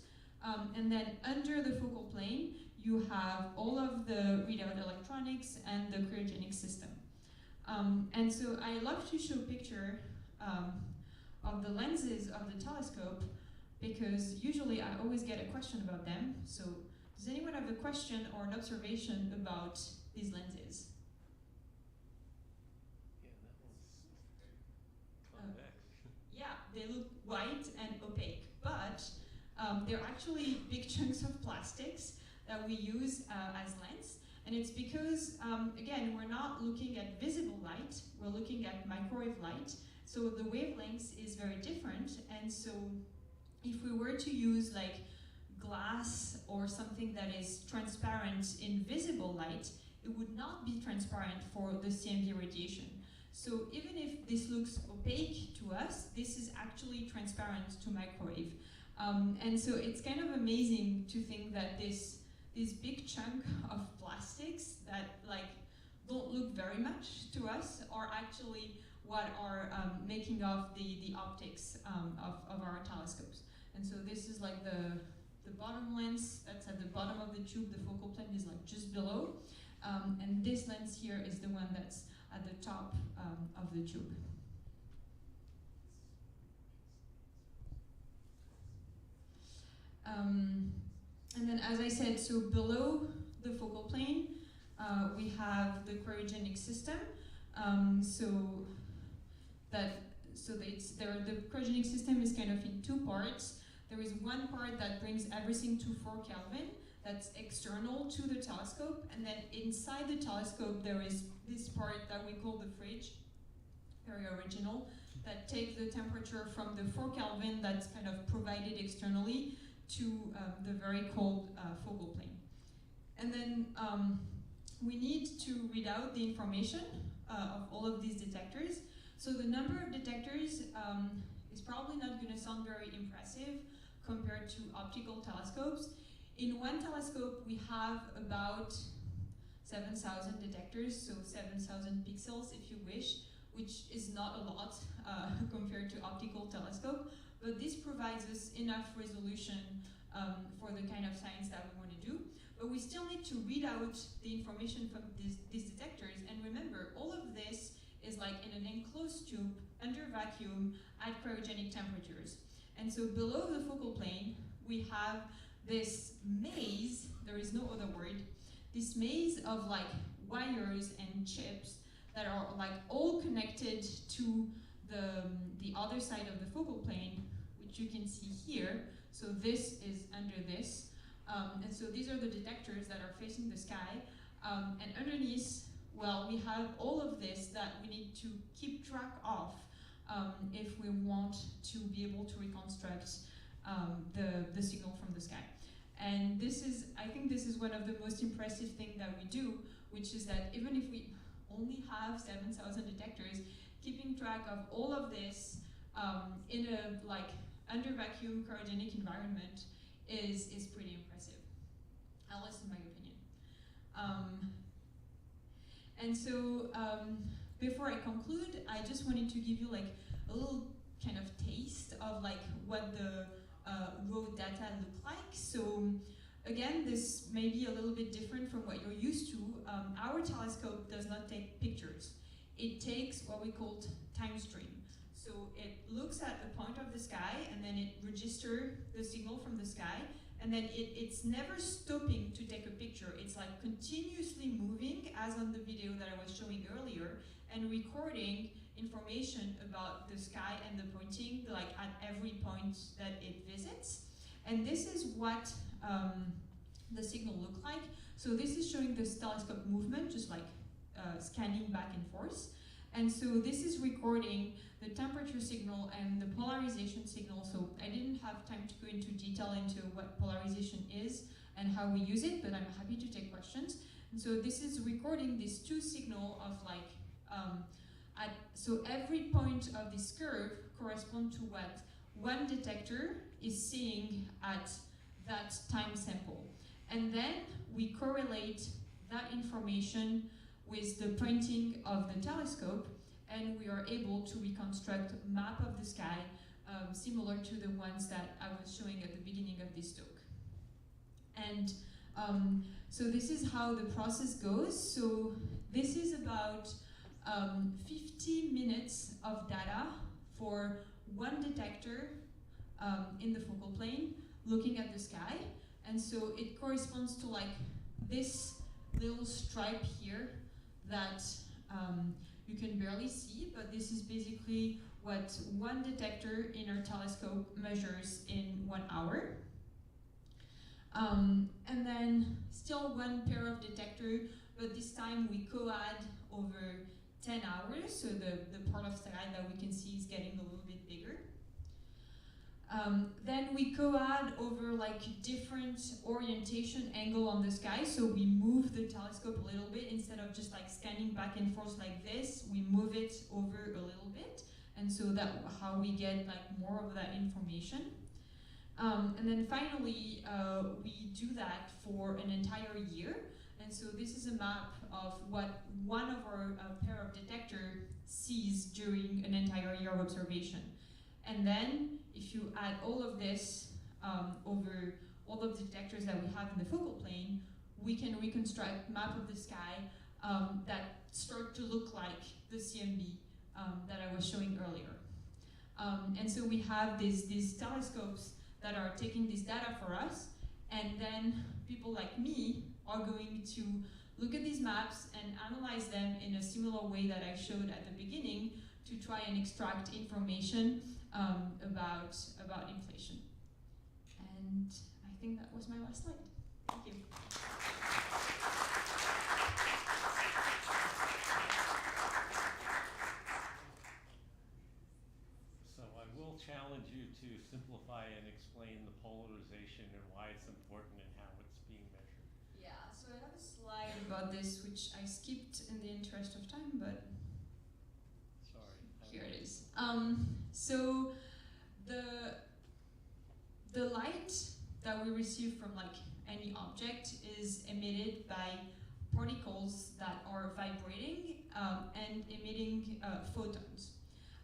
And then under the focal plane, you have all of the readout electronics and the cryogenic system. And so I love to show a picture of the lenses of the telescope, because usually I always get a question about them. So does anyone have a question or an observation about these lenses? Yeah, that one's convex. Yeah, they look white and opaque, but they're actually big chunks of plastics that we use as lens. And it's because, again, we're not looking at visible light, we're looking at microwave light. So the wavelengths is very different. And so if we were to use like glass or something that is transparent in visible light, it would not be transparent for the CMB radiation. So even if this looks opaque to us, this is actually transparent to microwave. And so it's kind of amazing to think that this big chunk of plastics that like don't look very much to us are actually what are making up the optics of our telescopes. And so this is like the bottom lens that's at the bottom of the tube. The focal plane is like just below. And this lens here is the one that's at the top of the tube. And then, as I said, so below the focal plane, we have the cryogenic system. The cryogenic system is kind of in two parts. There is one part that brings everything to 4 Kelvin, that's external to the telescope, and then inside the telescope there is this part that we call the fridge, very original, that takes the temperature from the 4 Kelvin that's kind of provided externally to the very cold focal plane. And then we need to read out the information of all of these detectors. So the number of detectors is probably not going to sound very impressive compared to optical telescopes. In one telescope, we have about 7,000 detectors, so 7,000 pixels if you wish, which is not a lot compared to optical telescope, but this provides us enough resolution for the kind of science that we want to do. But we still need to read out the information from these detectors, and remember, all of this is like in an enclosed tube under vacuum at cryogenic temperatures. And so below the focal plane, we have this maze, there is no other word, this maze of like wires and chips that are like all connected to the other side of the focal plane, which you can see here. So this is under this. And so these are the detectors that are facing the sky. And underneath, well, we have all of this that we need to keep track of if we want to be able to reconstruct the signal from the sky. And this is, I think this is one of the most impressive things that we do, which is that even if we only have 7,000 detectors, keeping track of all of this in a like under vacuum cryogenic environment is pretty impressive, at least in my opinion. And so before I conclude, I just wanted to give you like a little kind of taste of like what the raw data look like. So again, this may be a little bit different from what you're used to. Our telescope does not take pictures. It takes what we call time stream. So it looks at the point of the sky and then it registers the signal from the sky, and then it's never stopping to take a picture. It's like continuously moving, as on the video that I was showing earlier, and recording information about the sky and the pointing, like at every point that it visits. And this is what the signal looks like. So this is showing this telescope movement, just like scanning back and forth. And so this is recording the temperature signal and the polarization signal. So I didn't have time to go into detail into what polarization is and how we use it, but I'm happy to take questions. And so this is recording these two signal of like, so every point of this curve corresponds to what one detector is seeing at that time sample. And then we correlate that information with the pointing of the telescope, and we are able to reconstruct a map of the sky similar to the ones that I was showing at the beginning of this talk. And so this is how the process goes. So this is about 50 minutes of data for one detector in the focal plane looking at the sky. And so it corresponds to like this little stripe here that you can barely see, but this is basically what one detector in our telescope measures in 1 hour. And then still one pair of detector, but this time we co-add over 10 hours, so the part of sky that we can see is getting a little bit bigger. Then we co-add over like different orientation angle on the sky, so we move the telescope a little bit. Instead of just like scanning back and forth like this, we move it over a little bit, and so that's how we get like more of that information. And then finally, we do that for an entire year. And so this is a map of what one of our pair of detector sees during an entire year of observation. And then if you add all of this over all of the detectors that we have in the focal plane, we can reconstruct map of the sky that start to look like the CMB that I was showing earlier. And so we have these telescopes that are taking this data for us, and then people like me are going to look at these maps and analyze them in a similar way that I showed at the beginning to try and extract information about inflation. And I think that was my last slide. Thank you. So I will challenge you to simplify and explain the polarization and why it's important and how it's being measured. Yeah, so I have a slide about this, which I skipped in the interest of time, but Sorry. here it is. So the light that we receive from like any object is emitted by particles that are vibrating and emitting photons.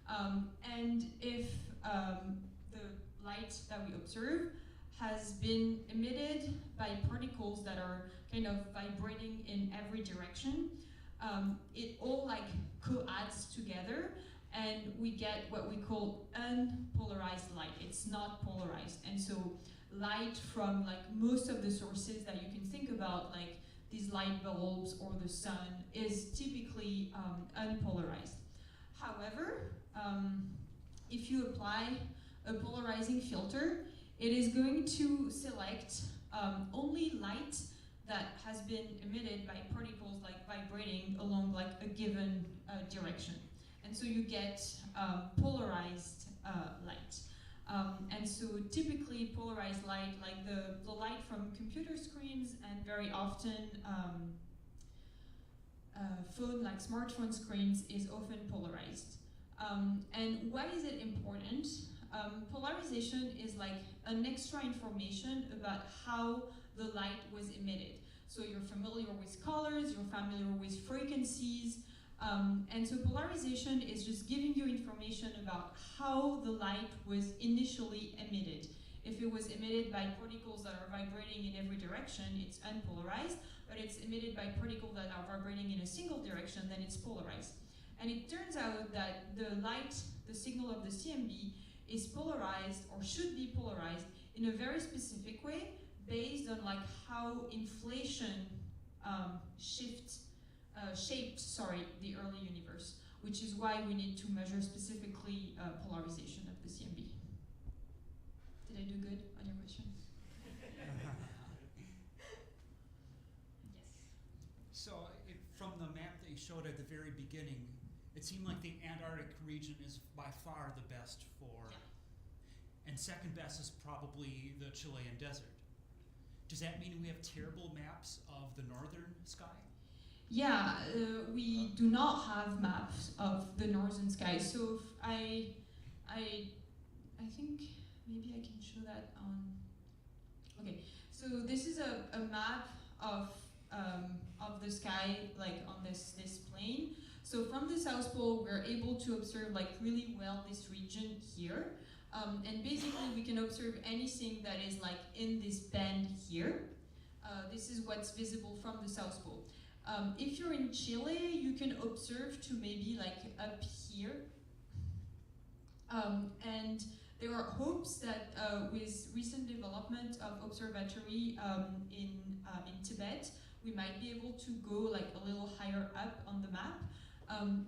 And if the light that we observe has been emitted by particles that are kind of vibrating in every direction, it all like co-adds together, and we get what we call unpolarized light. It's not polarized. And so light from like most of the sources that you can think about, like these light bulbs or the sun, is typically unpolarized. However, if you apply a polarizing filter, it is going to select only light that has been emitted by particles like vibrating along like a given direction. And so you get polarized light. And so typically polarized light, like the light from computer screens and very often phone, like smartphone screens, is often polarized. And why is it important? Polarization is like an extra information about how the light was emitted. So you're familiar with colors, you're familiar with frequencies, and so polarization is just giving you information about how the light was initially emitted. If it was emitted by particles that are vibrating in every direction, it's unpolarized, but it's emitted by particles that are vibrating in a single direction, then it's polarized. And it turns out that the light, the signal of the CMB, is polarized or should be polarized in a very specific way based on like how inflation shaped the early universe, which is why we need to measure specifically polarization of the CMB. Did I do good on your question? Yes. So from the map that you showed at the very beginning, it seemed like the Antarctic region is by far the best for, and second best is probably the Chilean desert. does that mean we have terrible maps of the northern sky? Yeah, we do not have maps of the northern sky. So I think maybe I can show that on. Okay, so this is a map of the sky, like on this plane. So from the South Pole, we're able to observe like really well this region here. And basically we can observe anything that is like in this band here. This is what's visible from the South Pole. If you're in Chile, you can observe to maybe like up here. And there are hopes that with recent development of observatory in Tibet, we might be able to go like a little higher up on the map.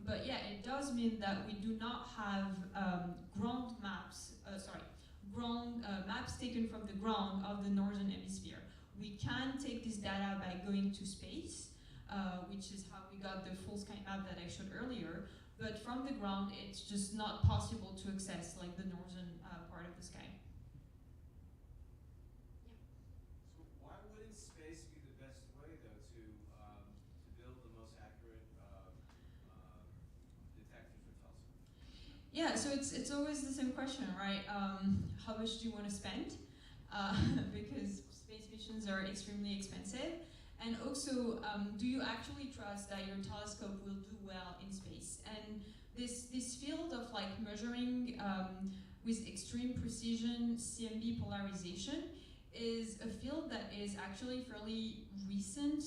But yeah, it does mean that we do not have ground maps, maps taken from the ground of the northern hemisphere. We can take this data by going to space, which is how we got the full sky map that I showed earlier. But from the ground, it's just not possible to access like the northern part of the sky. So why wouldn't space be the best way, though, to build the most accurate detectors or telescopes? Yeah, so it's always the same question, right? How much do you want to spend? Because space missions are extremely expensive. And also, do you actually trust that your telescope will do well in space? And this field of like measuring with extreme precision CMB polarization is a field that is actually fairly recent.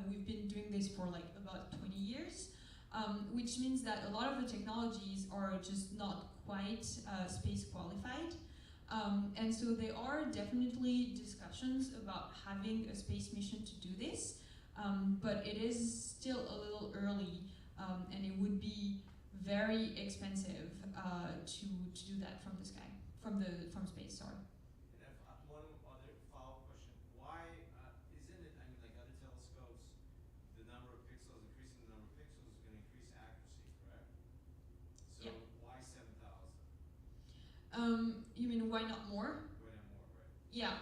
We've been doing this for like about 20 years, which means that a lot of the technologies are just not quite space qualified. And so there are definitely discussions about having a space mission to do this, but it is still a little early, and it would be very expensive to do that from the sky, from space. Sorry. And one other follow-up question: why isn't it? I mean, like other telescopes, the number of pixels, increasing the number of pixels, is going to increase accuracy, correct? So Yeah. why 7,000? You mean why not more? Why not more, right? Yeah.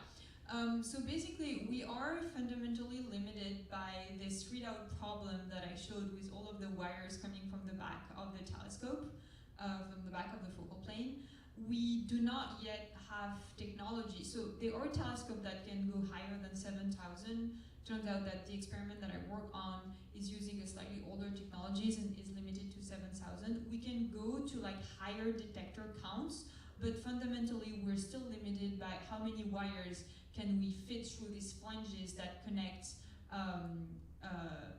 So basically, we are fundamentally limited by this readout problem that I showed with all of the wires coming from the back of the telescope, from the back of the focal plane. We do not yet have technology. So there are telescopes that can go higher than 7,000. Turns out that the experiment that I work on is using a slightly older technologies and is limited to 7,000. We can go to like higher detector counts, but fundamentally we're still limited by how many wires can we fit through these flanges that connect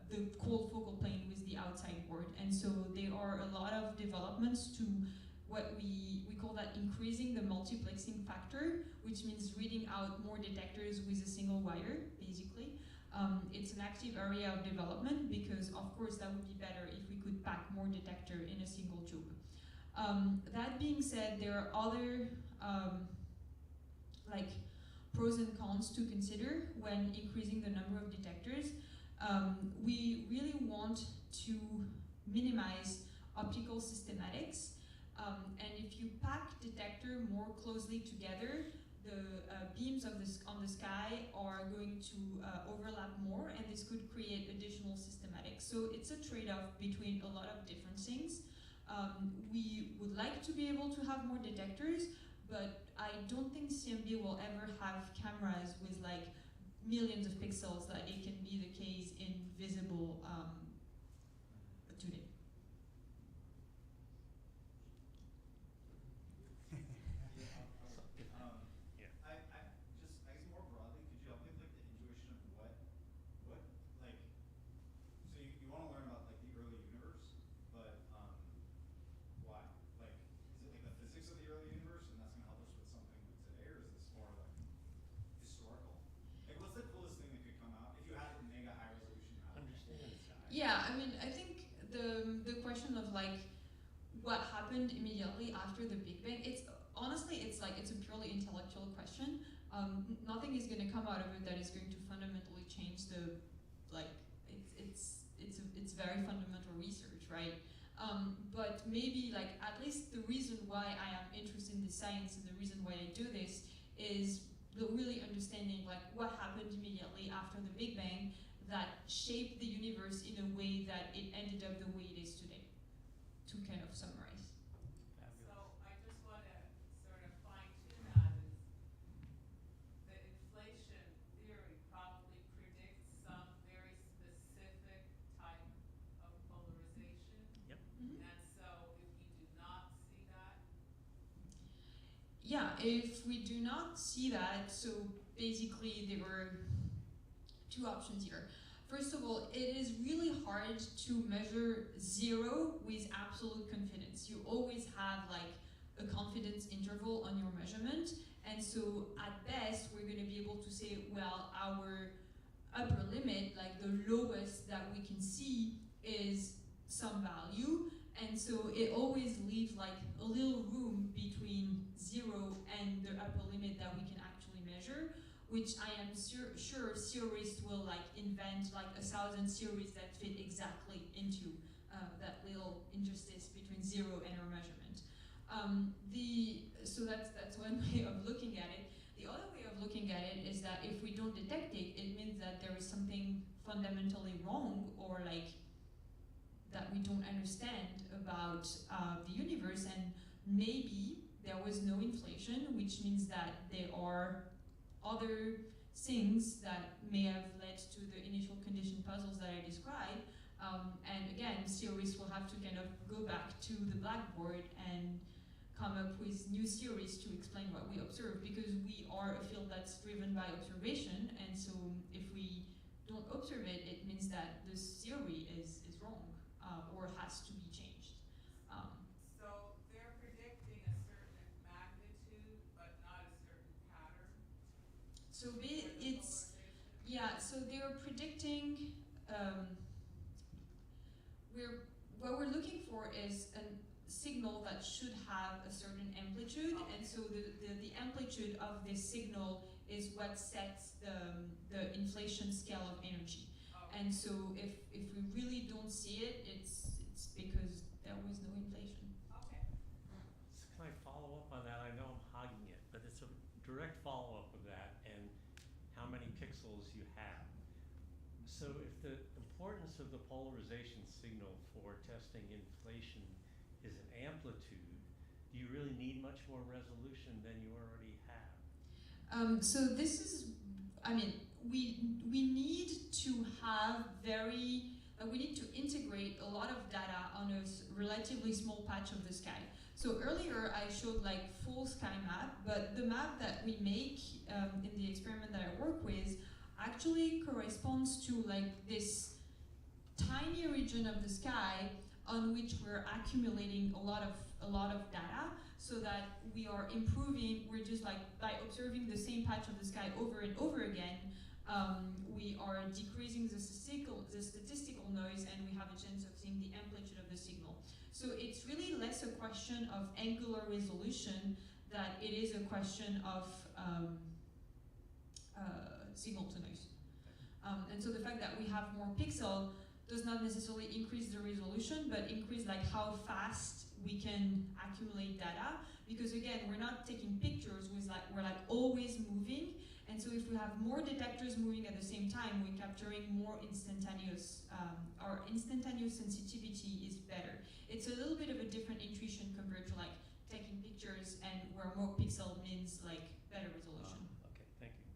the cold focal plane with the outside world. And so there are a lot of developments to what we call that increasing the multiplexing factor, which means reading out more detectors with a single wire, basically. It's an active area of development because, of course, that would be better if we could pack more detector in a single tube. That being said, there are other like pros and cons to consider when increasing the number of detectors. We really want to minimize optical systematics, and if you pack detector more closely together, the beams on the sky are going to overlap more, and this could create additional systematics. So it's a trade-off between a lot of different things. We would like to be able to have more detectors, but I don't think CMB will ever have cameras with like millions of pixels that it can be the case in visible today. I guess more broadly, could you help me with like the intuition of what like, so you want to learn about like the early universe, but why? Like, is it like the physics of the early universe, and that's going to help us with something like today, or is this more like historical? Like, what's the coolest thing that could come out if you had a mega high resolution map? Understand the sky. Yeah, I mean, I think the question of like what happened immediately after the Big Bang, it's honestly it's a purely intellectual question. Nothing is going to come out of it that is going to fundamentally change the like it's very fundamental research, right? But maybe like at least the reason why I am interested in this science and the reason why I do this is really after the Big Bang that shaped the universe in a way that it ended up the way it is today, to kind of summarize. So I just want to sort of fine tune that is the inflation theory probably predicts some very specific type of polarization. Yep. And so if you do not see that, Yeah, if we do not see that, so basically there were two options here. First of all, it is really hard to measure zero with absolute confidence. You always have like a confidence interval on your measurement, and so at best we're going to be able to say, well, our upper limit, like the lowest that we can see, is some value, and so it always leaves like a little room between zero and the upper limit that we can actually measure, which I am sure theorists will like invent like 1,000 theories that fit exactly into that little interstice between zero and our measurement. So that's one way of looking at it. The other way of looking at it is that if we don't detect it, it means that there is something fundamentally wrong, or like that we don't understand about the universe, and maybe there was no inflation, which means that there are other things that may have led to the initial condition puzzles that I described. And again, theorists will have to kind of go back to the blackboard and come up with new theories to explain what we observe, because we are a field that's driven by observation, and so if we don't observe it, it means that this theory is wrong or has to be changed. so they're predicting a certain magnitude, but not a certain pattern So for the it's, polarization. yeah, so they're predicting, what we're looking for is a signal that should have a certain amplitude, and so the amplitude of this signal is what sets the inflation scale of energy. And so if we really don't see it, it's because there was no inflation. Okay. So can I follow up on that? I know I'm hogging it, but it's a direct follow-up of that and how many pixels you have. So if the importance of the polarization signal for testing inflation is an amplitude, do you really need much more resolution than you already have? So this is, I mean, we need to have we need to integrate a lot of data on a relatively small patch of the sky. So earlier I showed like full sky map, but the map that we make in the experiment that I work with actually corresponds to like this tiny region of the sky on which we're accumulating a lot of data, so that we are improving. We're just like, by observing the same patch of the sky over and over again, we are decreasing the statistical noise, and we have a chance of seeing the amplitude of the signal. So it's really less a question of angular resolution that it is a question of signal to noise. And so the fact that we have more pixels does not necessarily increase the resolution, but increase like how fast we can accumulate data. Because again, we're not taking pictures with like, we're like always moving. And so if we have more detectors moving at the same time, we're capturing more instantaneous, our instantaneous sensitivity is better. It's a little bit of a different intuition compared to like taking pictures, and where more pixel means like better resolution. Okay, thank you.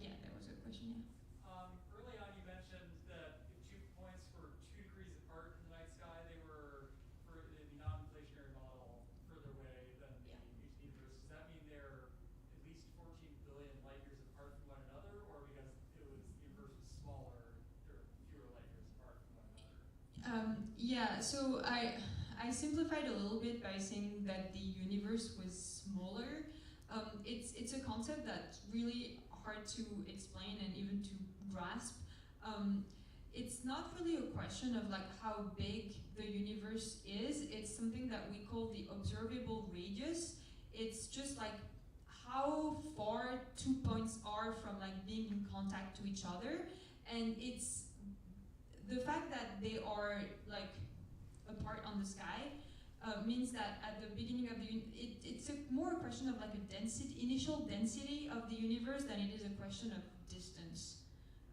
Yeah, there was a question, yeah. Early on you mentioned that if 2 points were 2 degrees apart in the night sky, they were, for the non-inflationary model, further away than the universe. Does that mean they're at least 14 billion light years apart from one another, or because the universe was smaller, there are fewer light years apart from one another? Yeah, so I simplified a little bit by saying that the universe was smaller. It's a concept that's really hard to explain and even to grasp. It's not really a question of like how big the universe is. It's something that we call the observable radius. It's just like how far 2 points are from like being in contact to each other, and it's the fact that they are like apart on the sky means that at the beginning of the it's more a question of like a initial density of the universe than it is a question of distance.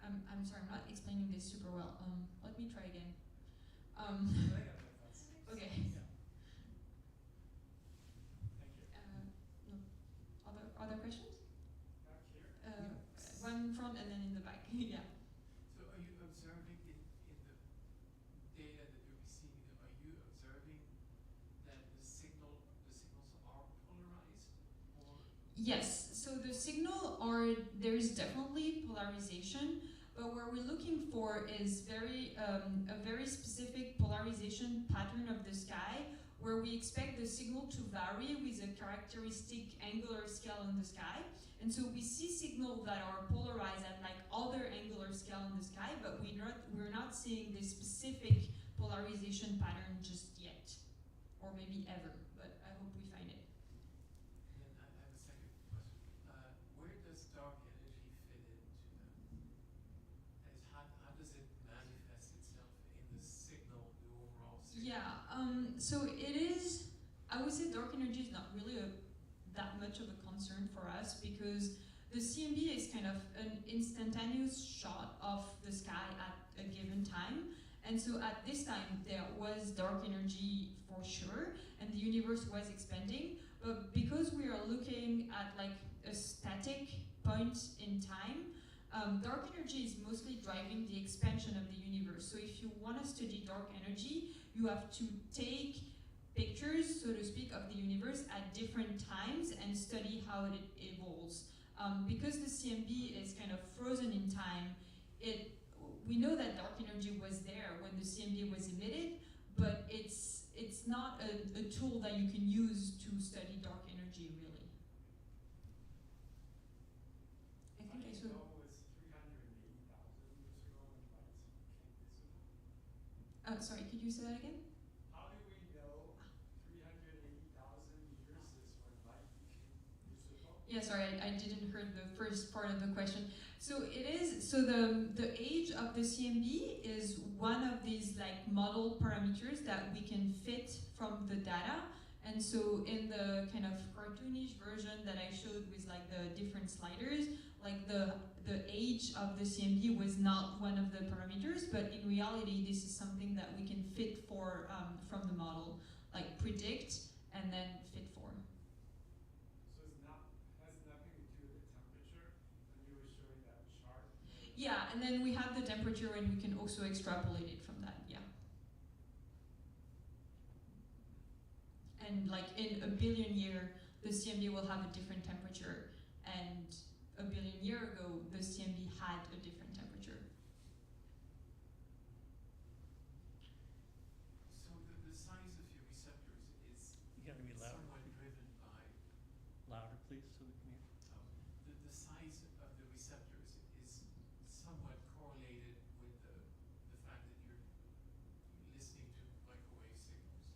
I'm sorry, I'm not explaining this super well. Let me try again. I think that's Okay. yeah. Thank you. No. Other questions? Back here. One front and then in the back. Yeah. So are you observing in the data that you're receiving, are you observing that the signals are polarized or? Yes, so the signal there is definitely polarization, but what we're looking for is a very specific polarization pattern of the sky where we expect the signal to vary with a characteristic angular scale in the sky. And so we see signals that are polarized at like other angular scale in the sky, but we're not seeing this specific polarization pattern just yet, or maybe ever, but I hope we find it. And then I have a second question. Where does dark energy fit into that? How does it manifest itself in the signal, the overall signal? Yeah, so it is, I would say dark energy is not really that much of a concern for us because the CMB is kind of an instantaneous shot of the sky at a given time. And so at this time, there was dark energy for sure, and the universe was expanding. But because we are looking at like a static point in time, dark energy is mostly driving the expansion of the universe. So if you want to study dark energy, you have to take pictures, so to speak, of the universe at different times and study how it evolves. Because the CMB is kind of frozen in time, we know that dark energy was there when the CMB was emitted, but it's not a tool that you can use to study dark energy, really. I think I saw. It was 380,000 years ago when light became visible. Sorry, could you say that again? How do we know 380,000 years is when light became visible? Yeah, sorry, I didn't hear the first part of the question. So the age of the CMB is one of these like model parameters that we can fit from the data. And so in the kind of cartoonish version that I showed with like the different sliders, like the age of the CMB was not one of the parameters, but in reality, this is something that we can fit for from the model, like predict and then fit for. So has nothing to do with the temperature when you were showing that chart? Yeah, and then we have the temperature and we can also extrapolate it from that, yeah. And like in a billion year, the CMB will have a different temperature, and a billion year ago, the CMB had a different temperature. So the size of your receptors is You gotta be louder. somewhat driven by Louder, please, so we can hear. the size of the receptors is somewhat correlated with the fact that you're listening to microwave signals.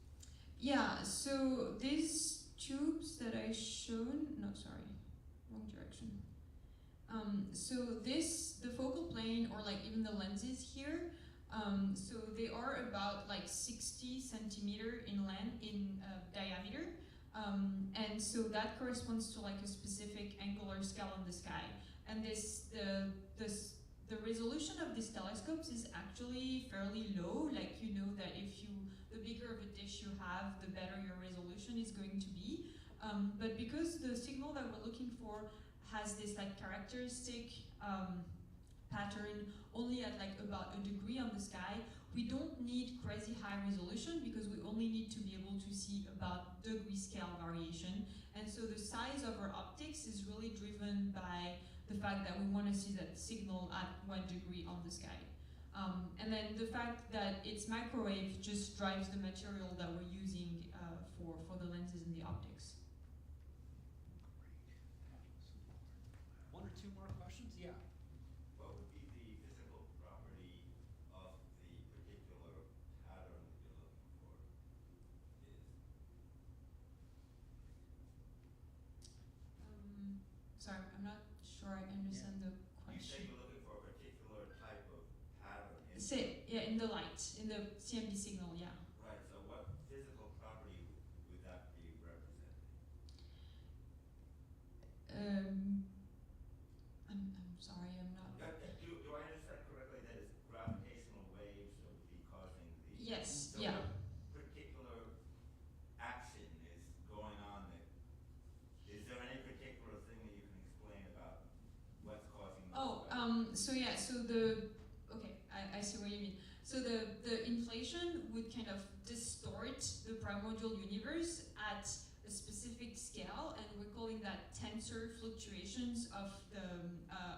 Yeah, so these tubes that I shown, no, sorry, wrong direction. So the focal plane, or like even the lenses here, so they are about like 60 centimeter in diameter. And so that corresponds to like a specific angular scale in the sky. And the resolution of these telescopes is actually fairly low. Like, you know that the bigger of a dish you have, the better your resolution is going to be. But because the signal that we're looking for has this like characteristic pattern only at like about a degree on the sky, we don't need crazy high resolution because we only need to be able to see about degree scale variation. And so the size of our optics is really driven by the fact that we want to see that signal at 1 degree on the sky. And then the fact that it's microwave just drives the material that we're using for the lenses and the optics. One or two more questions? Yeah. What would be the physical property of the particular pattern that you're looking for? Sorry, I'm not sure I understand the You say question. you're looking for a particular type of pattern. In the light, in the CMB signal, yeah. Right, so what physical property would that be representing? I'm sorry, I'm not. Do I understand So yeah, I see what you mean. So the inflation would kind of distort the primordial universe at a specific scale, and we're calling that tensor fluctuations of the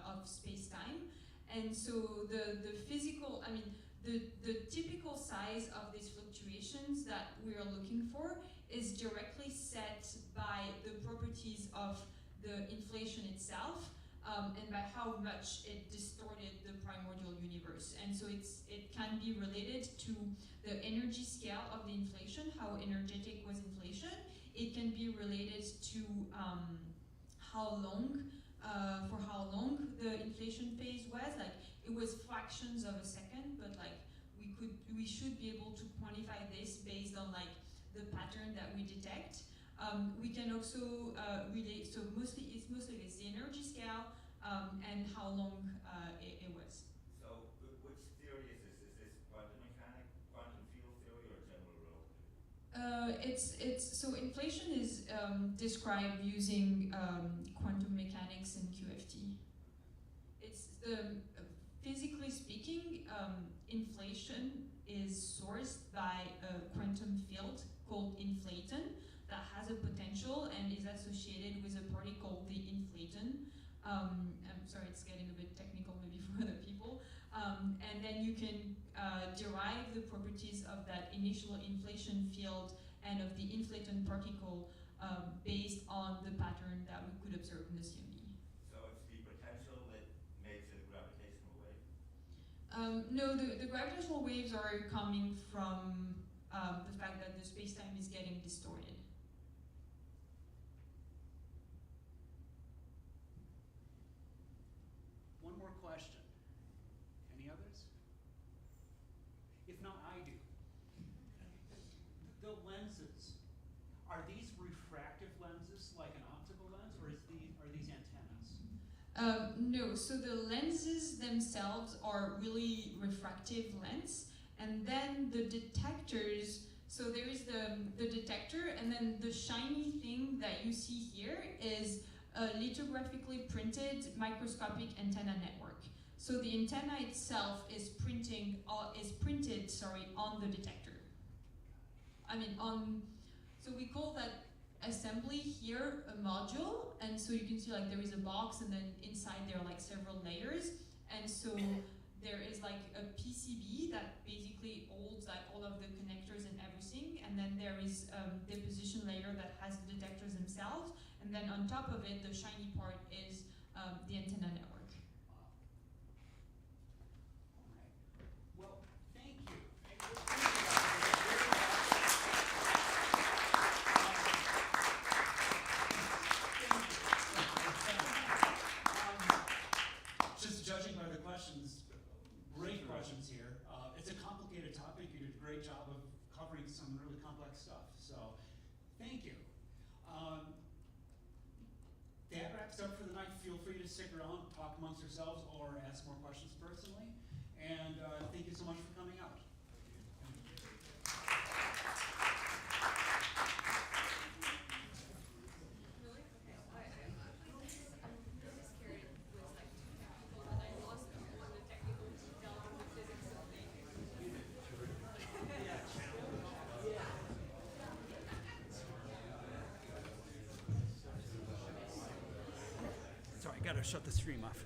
of space-time. And so the physical, I mean, the typical size of these fluctuations that we are looking for is directly set by the properties of the inflation itself, and by how much it distorted the primordial universe. And so it can be related to the energy scale of the inflation, how energetic was inflation. It can be related to how long, for how long the inflation phase was. Like, it was fractions of a second, but like we should be able to quantify this based on like the pattern that we detect. We can also relate, so it's mostly the energy scale and how long it was. So, which theory is this? Is this quantum mechanics, quantum field theory, or general relativity? So inflation is described using quantum mechanics and QFT. It's physically speaking, inflation is sourced by a quantum field called inflaton that has a potential and is associated with a particle, the inflaton. I'm sorry, it's getting a bit technical maybe for other people. And then you can derive the properties of that initial inflation field and of the inflaton particle based on the pattern that we could observe in the CMB. So it's the potential that makes it a gravitational wave? No, the gravitational waves are coming from the fact that the space-time is getting distorted. One more question. Any others? If not, I do. The lenses, are these refractive lenses like an optical lens, or are these antennas? No, so the lenses themselves are really refractive lens, and then the detectors, so there is the detector, and then the shiny thing that you see here is a lithographically printed microscopic antenna network. So the antenna itself is printed on the detector. So we call that assembly here a module, and so you can see like there is a box, and then inside there are like several layers, and so there is like a PCB that basically holds like all of the connectors and everything, and then there is the deposition layer that has the detectors themselves, and then on top of it, the shiny part is the antenna network. Well, thank you. Just judging by the questions, great questions here. It's a complicated topic. You did a great job of covering some really complex stuff. So, thank you. That wraps up for the night. Feel free to stick around, talk amongst yourselves, or ask more questions personally. And thank you so much for coming out. Sorry, I gotta shut the stream off.